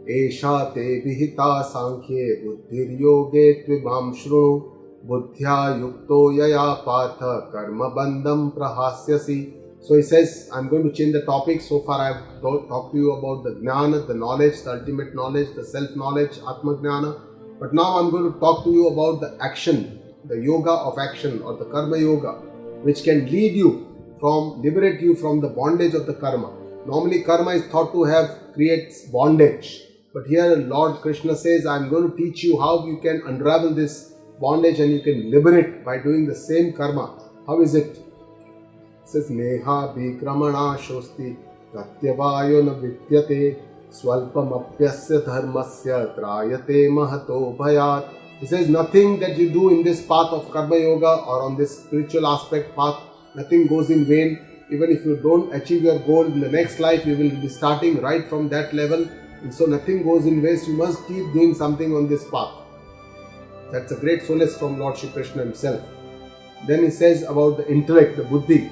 A: एषा ते विहिता सांख्ये बुद्धिर्योगे त्विमां शृणु बुद्ध्या yukto yaya partha karma bandham prahasyasi. So he says, I'm going to change the topic. So far I have talked to you about the jnana, the knowledge, the ultimate knowledge, the self-knowledge, atma jnana. But now I'm going to talk to you about the action, the yoga of action or the karma yoga, which can lead you from, liberate you from the bondage of the karma. Normally karma is thought to have creates bondage. But here Lord Krishna says, I'm going to teach you how you can unravel this bondage and you can liberate by doing the same karma. How is it? It says, Neha bhikramana shosti pratyavayo na vidyate swalpam apyasya dharmasya trayate mahato bhayat. He says, nothing that you do in this path of karma yoga or on this spiritual aspect path, nothing goes in vain. Even if you don't achieve your goal in the next life, you will be starting right from that level. And so nothing goes in waste. You must keep doing something on this path. That's a great solace from Lord Shri Krishna himself. Then he says about the intellect, the buddhi.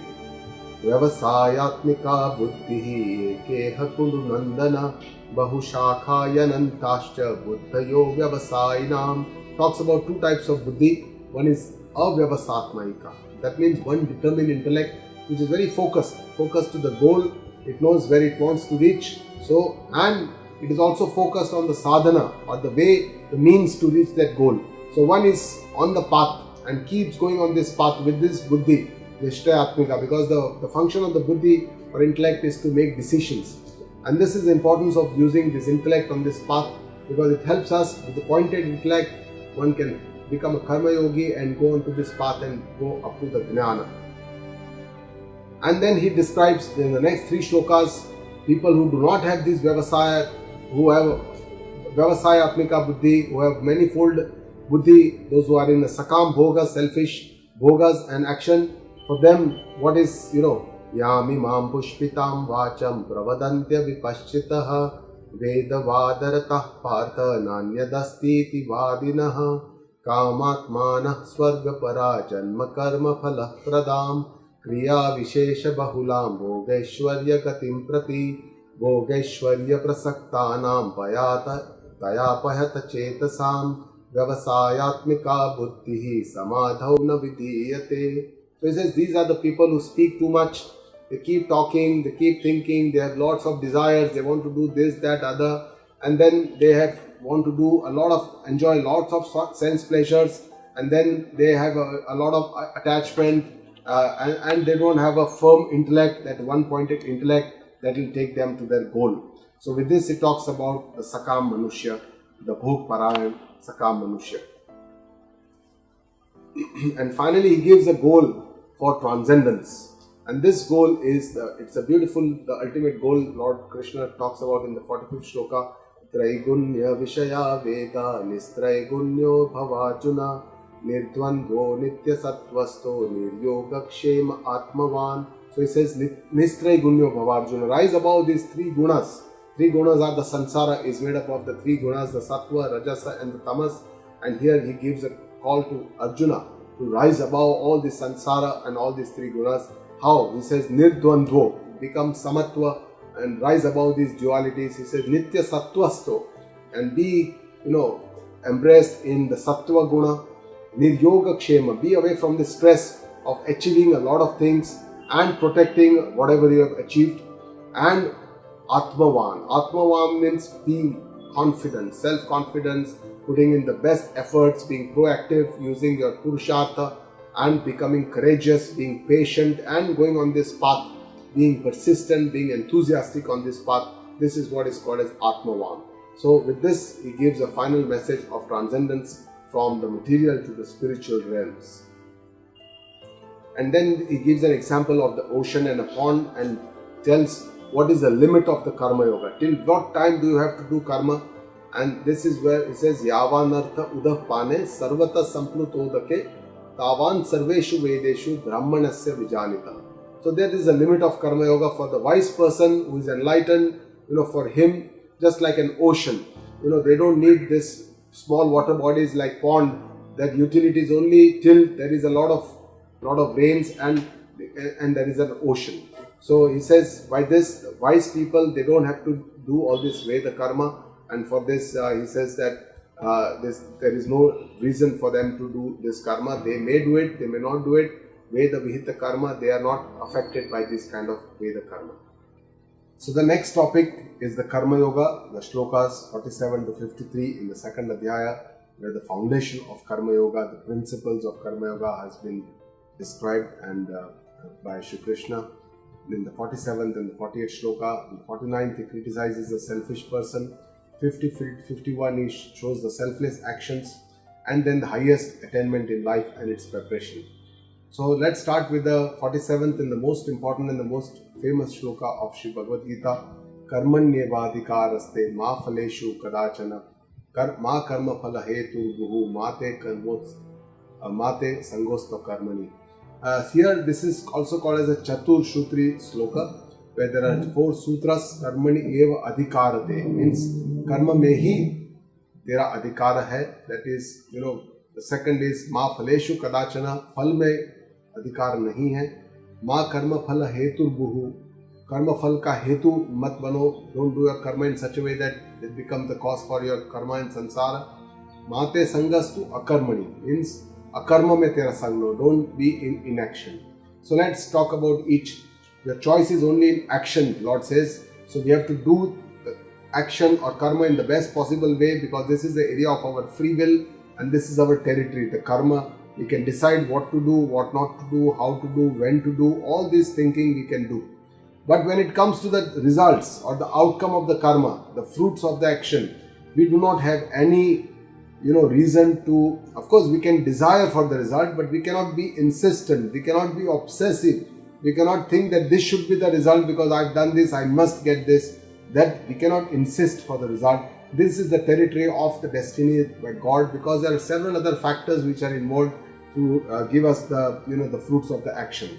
A: Vyavasayatmika buddhihi ekeha kundu nandana bahushakhayanantascha buddhayo vyavasainam. Talks about two types of buddhi. One is avyavasatmaika. That means one determined intellect which is very focused to the goal. It knows where it wants to reach. So, and it is also focused on the sadhana or the way, the means to reach that goal. So one is on the path and keeps going on this path with this buddhi, nishtayatmika, because the function of the buddhi or intellect is to make decisions. And this is the importance of using this intellect on this path, because it helps us with the pointed intellect. One can become a karma yogi and go on to this path and go up to the jnana. And then he describes in the next 3 shlokas people who do not have this vyavasaya, who have vyavasaya atmika buddhi, who have manifold buddhi, those who are in the sakam bhogas, selfish bhogas and action. For them, what is, yami mam pushpitam vacham pravadantya vipaschitaha vedavadarata partha nanyadastiti vadinaha kamatmanah swargapara janma karma phala pradam kriya vishesha bahulam bhogeshwarya gatim prati bhogeshwarya prasaktanam dayapayata chetasam vyavasayatmika buddhihi samadhau na vidhiyate. So he says these are the people who speak too much. They keep talking, they keep thinking, they have lots of desires, they want to do this, that, other, and then they want to do enjoy lots of sense pleasures, and then they have a lot of attachment, and they don't have a firm intellect, that one-pointed intellect that will take them to their goal. So with this, it talks about the Sakam Manushya, the Bhog Parayan Sakam Manushya. And finally, he gives a goal for transcendence. And this goal is, the ultimate goal Lord Krishna talks about in the 45th shloka. Traigunya Vishaya Veda Nistraigunya Bhavajuna Nirdvandvo Nitya Sattvasto Niryogakshema Atmavan. So he says, Nistraigunya Bhavarjuna. Rise above these 3 gunas. 3 gunas are the sansara, is made up of the 3 gunas, the sattva, rajasa and the tamas. And here he gives a call to Arjuna to rise above all this sansara and all these 3 gunas. How? He says, Nirdvandvo, become samatva and rise above these dualities. He says, Nitya Sattvasto, and be, embraced in the Sattva Guna. Niryoga Kshema, be away from the stress of achieving a lot of things and protecting whatever you have achieved. And Atmavan. Atmavan means being confident, self-confidence, putting in the best efforts, being proactive, using your Purushartha and becoming courageous, being patient and going on this path, being persistent, being enthusiastic on this path. This is what is called as Atmavan. So with this, he gives a final message of transcendence from the material to the spiritual realms. And then he gives an example of the ocean and a pond and tells what is the limit of the karma yoga. Till what time do you have to do karma? And this is where he says, Yavanartha udah pane sarvata samplutodake tavan sarveshu vedeshu brahmanasya vijanita. So there is a limit of karma yoga for the wise person who is enlightened. For him, just like an ocean, they don't need this small water bodies like pond. That utility is only till there is a lot of rains and there is an ocean. So he says, by this, wise people, they don't have to do all this Veda karma. and for this he says that there is no reason for them to do this karma. They may do it, they may not do it. Veda Vihita karma, they are not affected by this kind of Veda karma. So the next topic is the Karma Yoga, the shlokas 47 to 53 in the second Adhyaya, where the foundation of Karma Yoga, the principles of Karma Yoga has been described and by Shri Krishna. In the 47th and the 48th shloka, in the 49th he criticizes the selfish person, 51 he shows the selfless actions, and then the highest attainment in life and its preparation. So let's start with the 47th and the most important and the most famous shloka of Shri Bhagavad Gita. Karmanyevadhikaraste ma phaleshu kadachana ma karma phala hetu buhu mate sangosta karmani. Here this is also called as a Chatur Shutri sloka, where there are 4 sutras. Karmani eva adhikarate means karma mein hi tera adhikara hai. That is, the second is ma phaleshu kadachana, phal mein अधिकार नहीं है. माँ कर्म फल हेतु बुहु, कर्म फल का हेतु मत बनो. Don't do your karma in such a way that it become the cause for your karma in संसार. माते संगस्तु अकर्मणि मीन्स अकर्म में तेरा संग लो. Don't be in inaction. So let's talk about each. Your choice is only in action, lord says. So we have to do action or karma in the best possible way, because this is the area of our free will and this is our territory, the karma. We can decide what to do, what not to do, how to do, when to do. All this thinking we can do. But when it comes to the results or the outcome of the karma, the fruits of the action, we do not have any, reason to. Of course, we can desire for the result, but we cannot be insistent. We cannot be obsessive. We cannot think that this should be the result because I've done this, I must get this. That we cannot insist for the result. This is the territory of the destiny by God, because there are several other factors which are involved to give us the fruits of the action.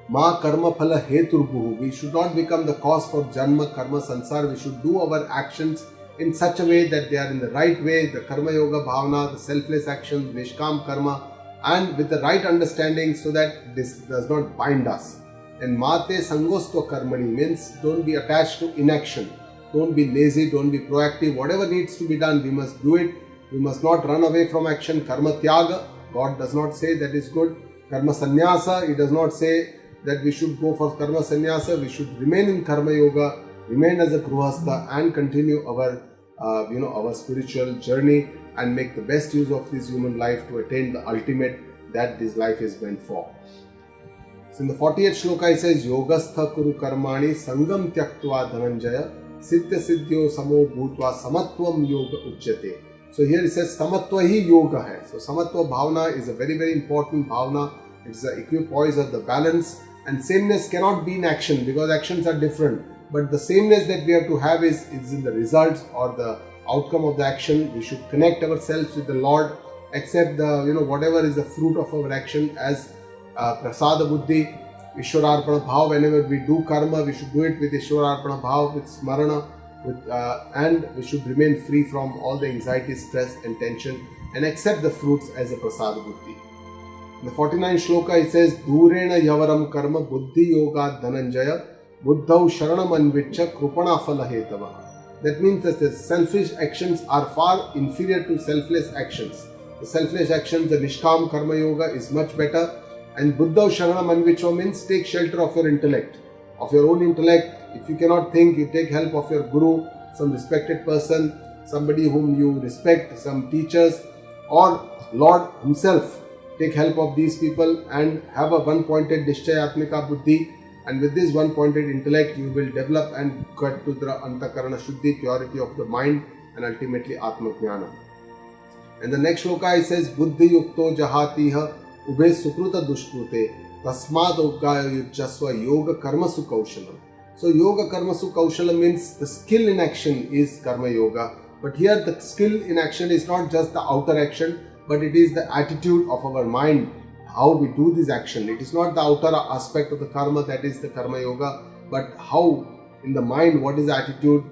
A: Ma karma phala heturbuhu. We should not become the cause for janma karma sansar. We should do our actions in such a way that they are in the right way, the karma yoga bhavana, the selfless actions, nishkam karma, and with the right understanding, so that this does not bind us. And mate sangosto karmani means don't be attached to inaction. Don't be lazy, don't be proactive. Whatever needs to be done, we must do it. We must not run away from action. Karma tyaga, God does not say that is good. Karma sannyasa, He does not say that we should go for karma sannyasa. We should remain in karma yoga, remain as a grihastha, and continue our spiritual journey and make the best use of this human life to attain the ultimate that this life is meant for. So in the 48th shloka, it says, Yogastha kuru karmani sangam tyaktva dhananjaya siddha siddhyo samo bhutva samatvam yoga uchyate. So here it says samatva hi yoga hai. So samatva bhavana is a very, very important bhavana. It's the equipoise of the balance, and sameness cannot be in action because actions are different. But the sameness that we have to have is in the results or the outcome of the action. We should connect ourselves with the Lord, accept the whatever is the fruit of our action as prasada buddhi, Ishwararpana bhav. Whenever we do karma, we should do it with Ishwararpana bhav, with smarana, and we should remain free from all the anxiety, stress and tension, and accept the fruits as a prasada buddhi. In the 49th shloka, it says, Durena yavaram karma buddhi yoga dhananjaya buddhau sharanam anvichya krupana phala hetava. That means that the selfish actions are far inferior to selfless actions. The selfless actions, the nishkam karma yoga is much better. And Buddha Sharanam Anvicho means take shelter of your intellect, of your own intellect. If you cannot think, you take help of your guru, some respected person, somebody whom you respect, some teachers, or Lord Himself. Take help of these people and have a one-pointed Nishchayatmika Buddhi. And with this one-pointed intellect, you will develop and get to the Antakarana Shuddhi, purity of the mind, and ultimately Atma Jnana. And the next shloka, it says, Buddhi Yukto Jahatiha Ube Sukruta Dushkrute Tasmad Uggaya Yujjasva Yoga Karmasu Kaushalam. So Yoga Karmasu Kaushalam means the skill in action is Karma Yoga. But here the skill in action is not just the outer action, but it is the attitude of our mind, how we do this action. It is not the outer aspect of the karma that is the Karma Yoga, but how in the mind, what is the attitude,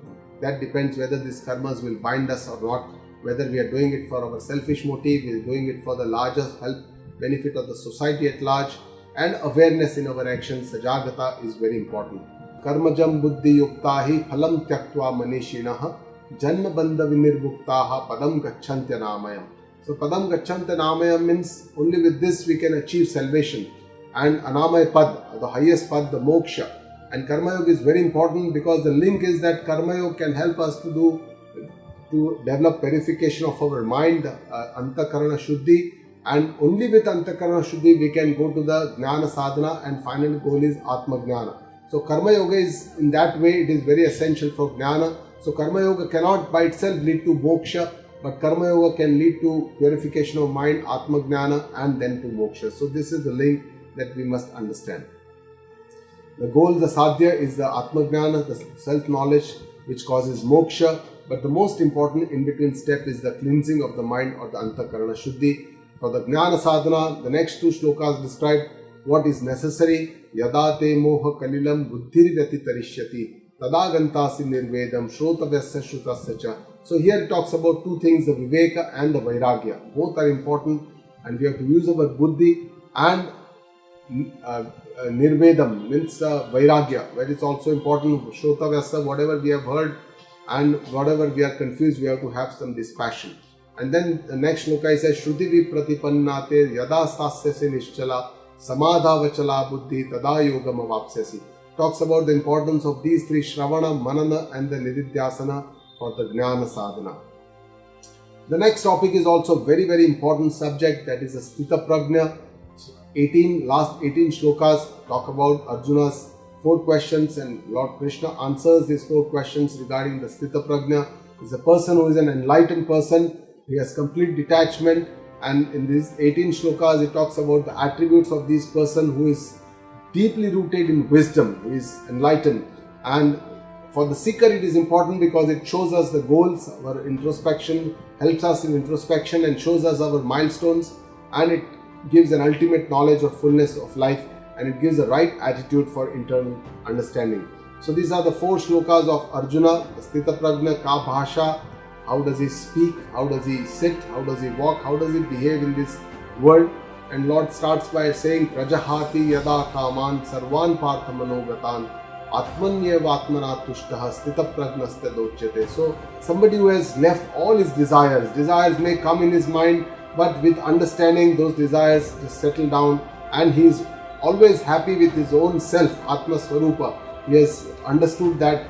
A: that depends whether these karmas will bind us or not, whether we are doing it for our selfish motive, we are doing it for the larger help, benefit of the society at large, and awareness in our actions, sajagata is very important. Karmajam buddhi yuktahi phalam tyaktva manishinaha Janma bandha vinirmuktaha padam gacchantya namayam. So padam gacchantya namayam means only with this we can achieve salvation. And anamaya pad, the highest pad, the moksha. And karma yoga is very important because the link is that karma yoga can help us to develop purification of our mind, antakarana shuddhi, and only with antakarana shuddhi we can go to the jnana sadhana, and final goal is atma jnana. So karma yoga is, in that way, it is very essential for jnana. So karma yoga cannot by itself lead to moksha, but karma yoga can lead to purification of mind, atma jnana, and then to moksha. So this is the link that we must understand. The goal, the sadhya, is the atma jnana, the self-knowledge which causes moksha. But the most important in between step is the cleansing of the mind, or the antakarana shuddhi. For the jnana sadhana, the next two shlokas describe what is necessary. Yada te moha kalilam buddhir vyati tarishyati tada gantasi nirvedam shrotavyasya shrutasya cha. So here it talks about two things, the viveka and the vairagya. Both are important, and we have to use our buddhi, and nirvedam means vairagya, where it's also important, shrotavyasya, whatever we have heard and whatever we are confused, we have to have some dispassion. And then the next shloka says, Shruti vipratipanate yada stasyase nischala samadha vachala buddhi tada yogam avapsyasi. Talks about the importance of these three, Shravana, Manana, and the Nididhyasana for the Jnana sadhana. The next topic is also very, very important subject, that is the Sthita Prajna. Last 18 shlokas talk about Arjuna's 4 questions, and Lord Krishna answers these 4 questions regarding the Sthita Prajna. Is a person who is an enlightened person. He has complete detachment, and in these 18 shlokas it talks about the attributes of this person who is deeply rooted in wisdom, who is enlightened. And for the seeker it is important because it shows us the goals, our introspection, helps us in introspection and shows us our milestones, and it gives an ultimate knowledge of fullness of life, and it gives the right attitude for internal understanding. So these are the 4 shlokas of Arjuna, the Sthita Prajna, Ka Bhasha, how does he speak, how does he sit, how does he walk, how does he behave in this world. And Lord starts by saying, Prajahati yada kaman sarvan partha manogatan atmanyevatmana tushtaha sthita prajnaste dochyate. So somebody who has left all his desires may come in his mind, but with understanding those desires just settle down, and he is always happy with his own self, Atma Swarupa. He has understood that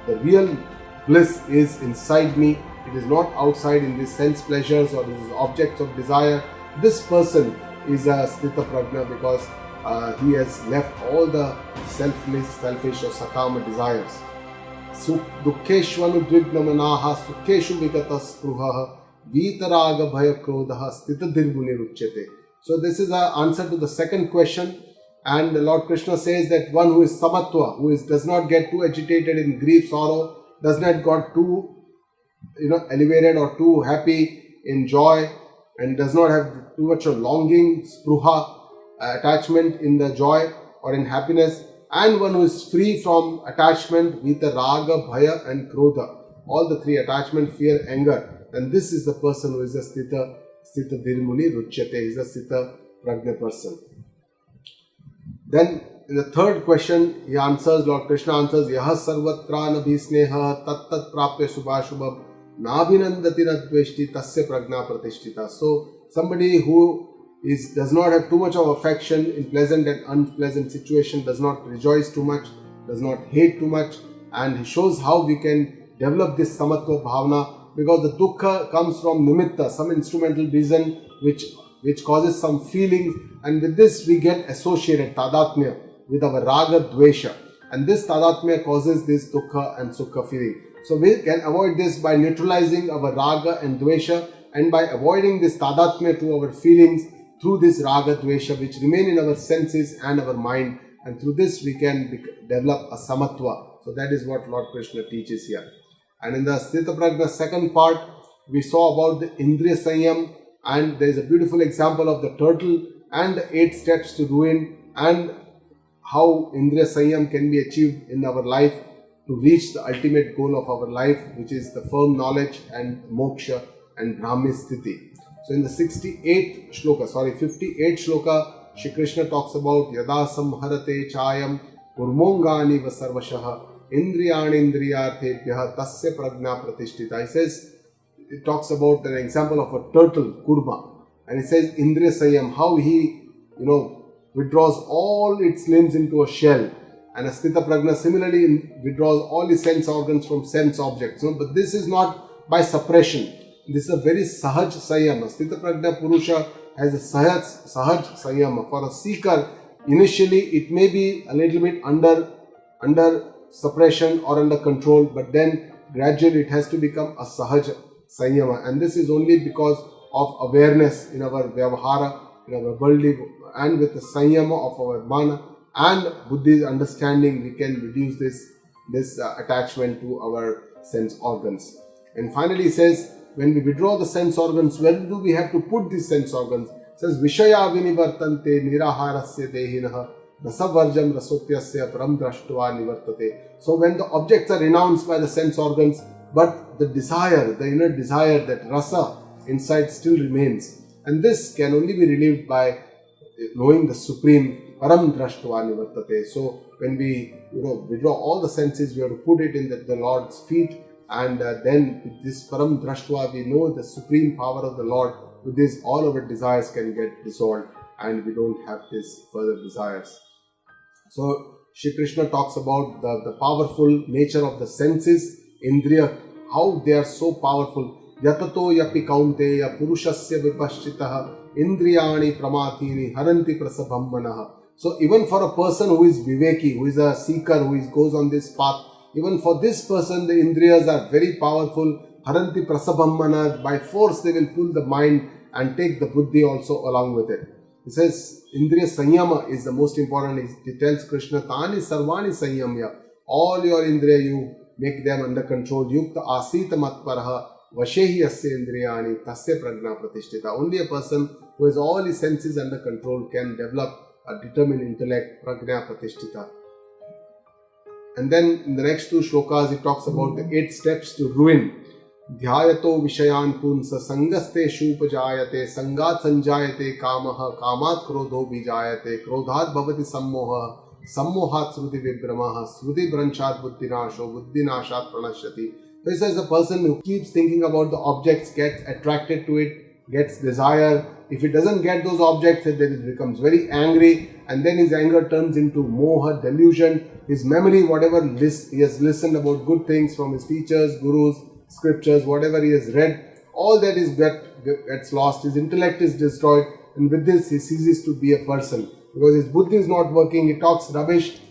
A: the real bliss is inside me. It is not outside in these sense pleasures or these objects of desire. This person is a Sthita Prajna because he has left all the selfish or sakama desires. Dukkeshvanu dvignamanaha sukkeshu vigata spruhaha vitaraga bhaya krodha sthita dirguni ruchyate. So this is an answer to the second question. And the Lord Krishna says that one who is samatva, who does not get too agitated in grief, sorrow, does not get too elevated or too happy in joy, and does not have too much of longing, spruha, attachment in the joy or in happiness, and one who is free from attachment, vita, raga, bhaya and krodha, all the 3 attachment, fear, anger, then this is the person who is a sthita dirmuni ruchyate, is a sthita prajna person. Then in the third question, Lord Krishna answers, Yaha sarvatra nabhisneha tat tat prapya subhashubham nabhinandati nadveshti tasya prajna pratishtita. So somebody who does not have too much of affection in pleasant and unpleasant situation, does not rejoice too much, does not hate too much, and he shows how we can develop this samatva bhavana, because the dukkha comes from nimitta, some instrumental reason which causes some feelings, and with this we get associated, tadatmya, with our raga dvesha, and this tadatmya causes this dukkha and sukha feeling. So we can avoid this by neutralizing our raga and dvesha, and by avoiding this tadatmya to our feelings through this raga dvesha which remain in our senses and our mind, and through this we can develop a samatva. So that is what Lord Krishna teaches here. And in the Sthita Prajna second part, we saw about the Indriya Sanyam, and there is a beautiful example of the turtle and the 8 steps to ruin, and how Indriya Sanyam can be achieved in our life to reach the ultimate goal of our life, which is the firm knowledge and moksha and Brahmi Sthiti. So in the 58th shloka, Shri Krishna talks about Yada samharate chayam kurmongani va sarvashaha Indriyani indriyarthebhyah tasya prajna pratishthita. He says, it talks about an example of a turtle, kurma, and it says Indriya Sanyam, how he, withdraws all its limbs into a shell, and a Sthita Prajna similarly withdraws all his sense organs from sense objects. But this is not by suppression. This is a very Sahaj Sanyam. Sthita Prajna Purusha has a Sahaj Sanyam. For a seeker, initially it may be a little bit under suppression or under control, but then gradually it has to become a Sahaj Sanyama, and this is only because of awareness in our Vyavahara, in our worldly, and with the Sanyama of our Mana and Buddhi's understanding, we can reduce this attachment to our sense organs. And finally he says, when we withdraw the sense organs, where do we have to put these sense organs? It says, Vishaya vinivartante niraharasya dehinaha rasavarjam rasotyasya param drashtva nivartate. So when the objects are renounced by the sense organs, but the desire, the inner desire, that rasa inside still remains. And this can only be relieved by knowing the Supreme Param Drashtva Nivartate. So when we withdraw all the senses, we have to put it in the Lord's feet, and then with this Param Drashtva, we know the supreme power of the Lord. With this, all our desires can get dissolved, and we don't have this further desires. So Shri Krishna talks about the powerful nature of the senses, Indriya, how they are so powerful. Yatato yapi kaunteya purushasya vipashchitaha indriyani pramathini haranti prasabham manaha. So even for a person who is viveki, who is a seeker, who goes on this path, even for this person the indriyas are very powerful. Haranti prasabham manaha, by force they will pull the mind and take the buddhi also along with it. He says Indriya Sanyama is the most important. He tells Krishna, Tani sarvani sanyamya. All your indriya, you make them under control. Yukta asita matparaha vashehi asya indriyani tasya prajna pratishtita. Only a person who has all his senses under control can develop a determined intellect, prajna pratishtita. And then in the next two shlokas, he talks about the 8 steps to ruin. Dhyayato vishayan punsa sangaste shupajayate sangat sanjayate kamaha kamat krodho bijayate krodhat bhavati sammoha sammohat sruti vibramaha sruti branchad buddhinasho buddhinashat pranashyati. So he says the person who keeps thinking about the objects gets attracted to it, gets desire. If he doesn't get those objects, then he becomes very angry, and then his anger turns into moha, delusion. His memory, whatever he has listened about good things from his teachers, gurus, scriptures, whatever he has read, all that is gets lost. His intellect is destroyed, and with this he ceases to be a person, because his buddhi is not working. He talks rubbish,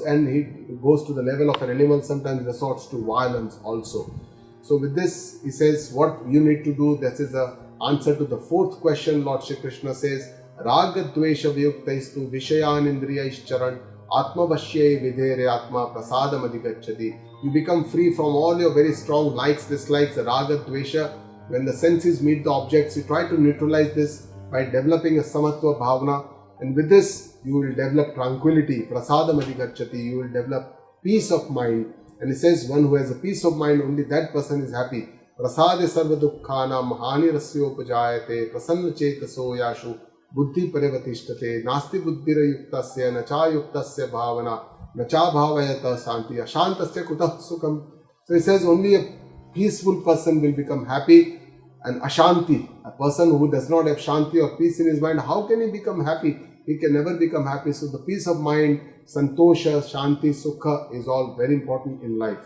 A: and he goes to the level of an animal, sometimes resorts to violence also. So with this, he says what you need to do. This is the answer to the 4th question. Lord Shri Krishna says, Raga dvesha vyuktaistu vishayan indriyaicharan atma vashyai vidhere atma prasadam adhigacchati. You become free from all your very strong likes, dislikes, the raga dvesha. When the senses meet the objects, you try to neutralize this by developing a samatva bhavana, and with this you will develop tranquility, prasadam adhigacchati. You will develop peace of mind. And he says, one who has a peace of mind, only that person is happy. Prasade sarva dukkhanam hani rasyopajayate prasanna chetaso yashu buddhi parivatishtate nasti buddhira yuktasya nacha yuktasya bhavana nacha bhavayata santi ashantasya kutah sukham. So he says only a peaceful person will become happy, and ashanti, a person who does not have shanti or peace in his mind, how can he become happy? He can never become happy. So the peace of mind, santosha, shanti, sukha is all very important in life.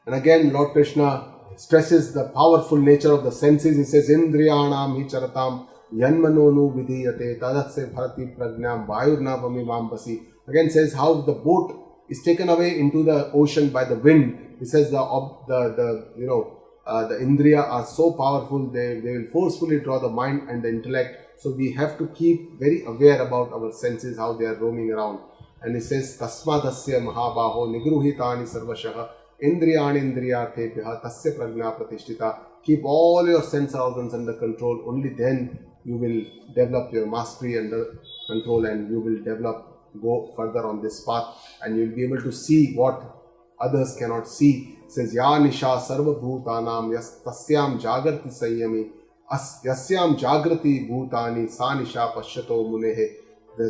A: And again, Lord Krishna stresses the powerful nature of the senses. He says, Indriyanam hi charatam yanmanonu vidhiyate tadasya bharati prajnam vayurna vamivambasi. Again says how the boat is taken away into the ocean by the wind. He says the indriya are so powerful, they will forcefully draw the mind and the intellect. So we have to keep very aware about our senses, how they are roaming around. And he says, Tasmadasya mahabaho nigruhitani sarvashah indriyani indriyarthebhyah tasya prajna pratishtita. Keep all your sense organs under control. Only then you will develop your mastery under control, and you will go further on this path, and you will be able to see what others cannot see. It says, Ya nisha sarva bhutanam tasyam jagarti sanyami yasyam jagrati bhutani sa nisha pashyato munehe.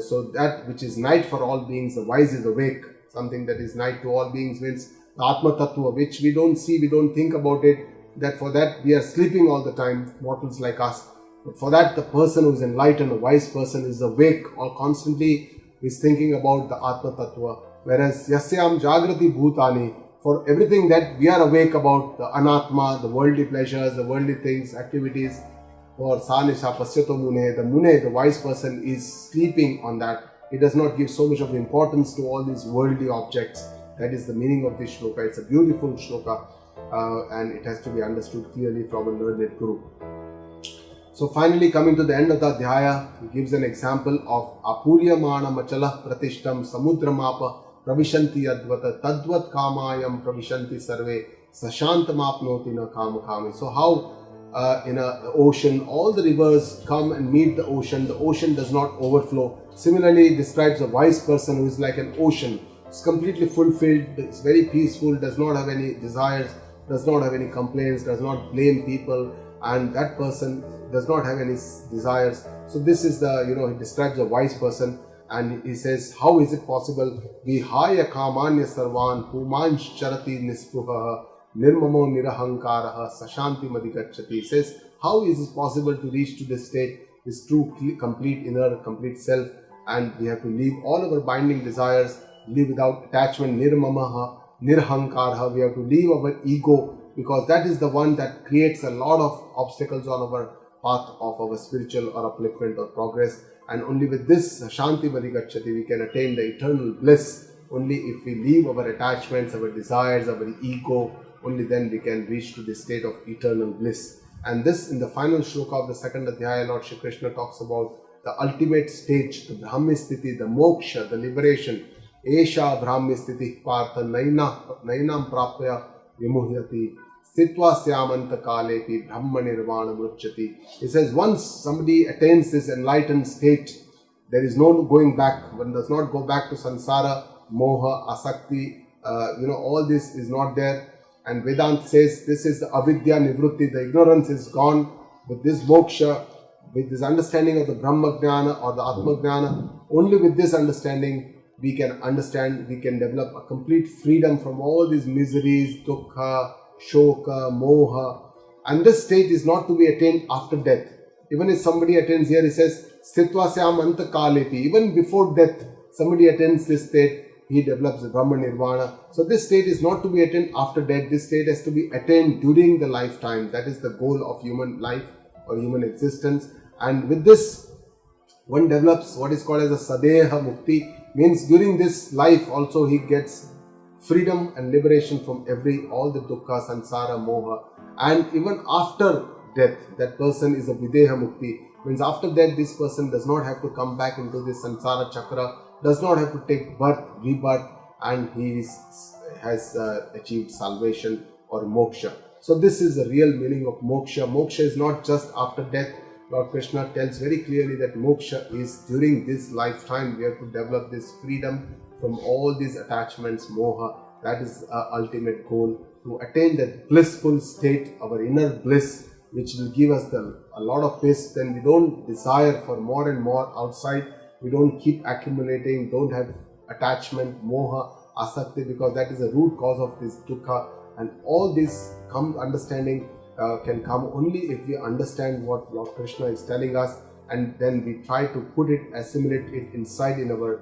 A: So that which is night for all beings, the wise is awake. something that is night to all beings, means the Atma Tattva, which we don't see, we don't think about it, that for that we are sleeping all the time, mortals like us. But for that, the person who is enlightened, a wise person, is awake or constantly is thinking about the Atma Tattva. Whereas Yasyam Jagrati Bhutani, for everything that we are awake about, the Anatma, the worldly pleasures, the worldly things, activities, for Sanisha Pasyato Mune, the wise person, is sleeping on that. He does not give so much of importance to all these worldly objects. That is the meaning of this shloka. It's a beautiful shloka and it has to be understood clearly from a learned guru. So finally, coming to the end of the Adhyaya, he gives an example of Apuryamana Machala Pratishtam Samudramapa Pravishanti Advata Tadvat Kamayam Pravishanti Sarve Sashantamapnoti na Kamakami. So how in an ocean, all the rivers come and meet the ocean does not overflow. Similarly, it describes a wise person who is like an ocean. It's completely fulfilled, it's very peaceful, does not have any desires, does not have any complaints, does not blame people, and that person does not have any desires. So this is he describes a wise person, and he says, how is it possible? Vihaya kamanya sarvan pumansh charati nispruha nirmamo nirahankaraha sashanti madhigacchati. He says, how is it possible to reach to this state, this true, complete inner, complete self? And we have to leave all our binding desires, live without attachment, nirmamaha, nirhankaraha. We have to leave our ego, because that is the one that creates a lot of obstacles on our path of our spiritual or upliftment or progress. And only with this Shanti Madhigacchati we can attain the eternal bliss. Only if we leave our attachments, our desires, our ego, only then we can reach to the state of eternal bliss. And this, in the final shloka of the second Adhyaya, Lord Shri Krishna talks about the ultimate stage, the Brahmisthiti, the moksha, the liberation. Esha Brahmisthiti Partha Nainam Prapya Vimuhyati Sitva Syamanta Kalepi Brahma Nirvana Mruchati. He says, once somebody attains this enlightened state, there is no going back. One does not go back to samsara, moha, asakti, all this is not there. And Vedanta says this is the avidya nivrutti, the ignorance is gone. With this moksha, with this understanding of the Brahma Jnana or the Atma Jnana, only with this understanding we can understand, we can develop a complete freedom from all these miseries, dukkha, shoka, moha. And this state is not to be attained after death. Even if somebody attains here, he says, Sthitva Syam Anta Kalepi. Even before death, somebody attains this state, he develops the Brahma Nirvana. So this state is not to be attained after death. This state has to be attained during the lifetime. That is the goal of human life or human existence. And with this, one develops what is called as a Sadeha Mukti. Means during this life also he gets freedom and liberation from all the dukkha, samsara, moha. And even after death, that person is a Videha Mukti. Means after death, this person does not have to come back into this samsara chakra, does not have to take birth, rebirth, and he has achieved salvation or moksha. So this is the real meaning of moksha. Moksha is not just after death. Lord Krishna tells very clearly that moksha is during this lifetime. We have to develop this freedom from all these attachments, moha. That is our ultimate goal, to attain that blissful state, our inner bliss, which will give us a lot of bliss. Then we don't desire for more and more outside. We don't keep accumulating, don't have attachment, moha, asakti, because that is the root cause of this dukkha. And all this understanding can come only if we understand what Lord Krishna is telling us, and then we try to put it, assimilate it inside in our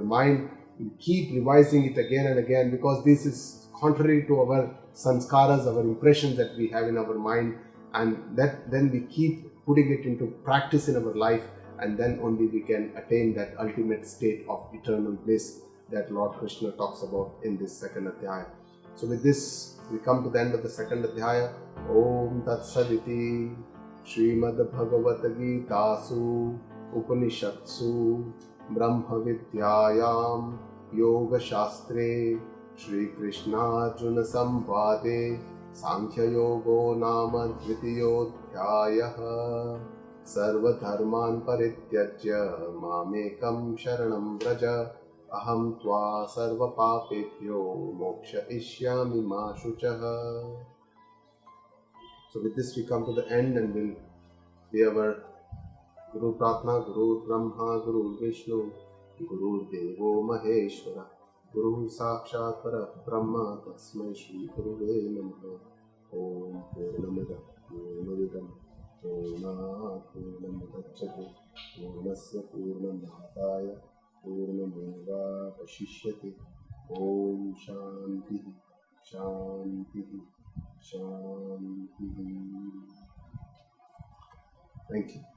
A: mind. We keep revising it again and again, because this is contrary to our sanskaras, our impressions that we have in our mind, and that then we keep putting it into practice in our life, and then only we can attain that ultimate state of eternal bliss that Lord Krishna talks about in this second Adhyaya. So with this, we come to the end of the second Adhyaya. Om Tat Saditi Srimad Bhagavad Gitasu Upanishatsu Brahma Vidyayam Yoga Shastre Shri Krishna Arjuna Samvade Sankhya Yogo Nama Dvitiyodhyayaha Sarva Dharman Parityajya Mamekam Sharanam Vraja Aham Tva Sarva Papebhyo Moksha Ishyami Ma Shuchaha. So with this we come to the end, and will be our Guru Pratna, Guru Brahma, Guru Vishnu, Guru Devo Maheshwara, गुरुः साक्षात् परब्रह्म तस्मै श्रीगुरुवे नमः। ॐ पूर्णमदः पूर्णमिदं पूर्णात् पूर्णमुदच्यते पूर्णस्य पूर्णमादाय पूर्णमेवावशिष्यते। ॐ शान्तिः शान्तिः शान्तिः। Thank you.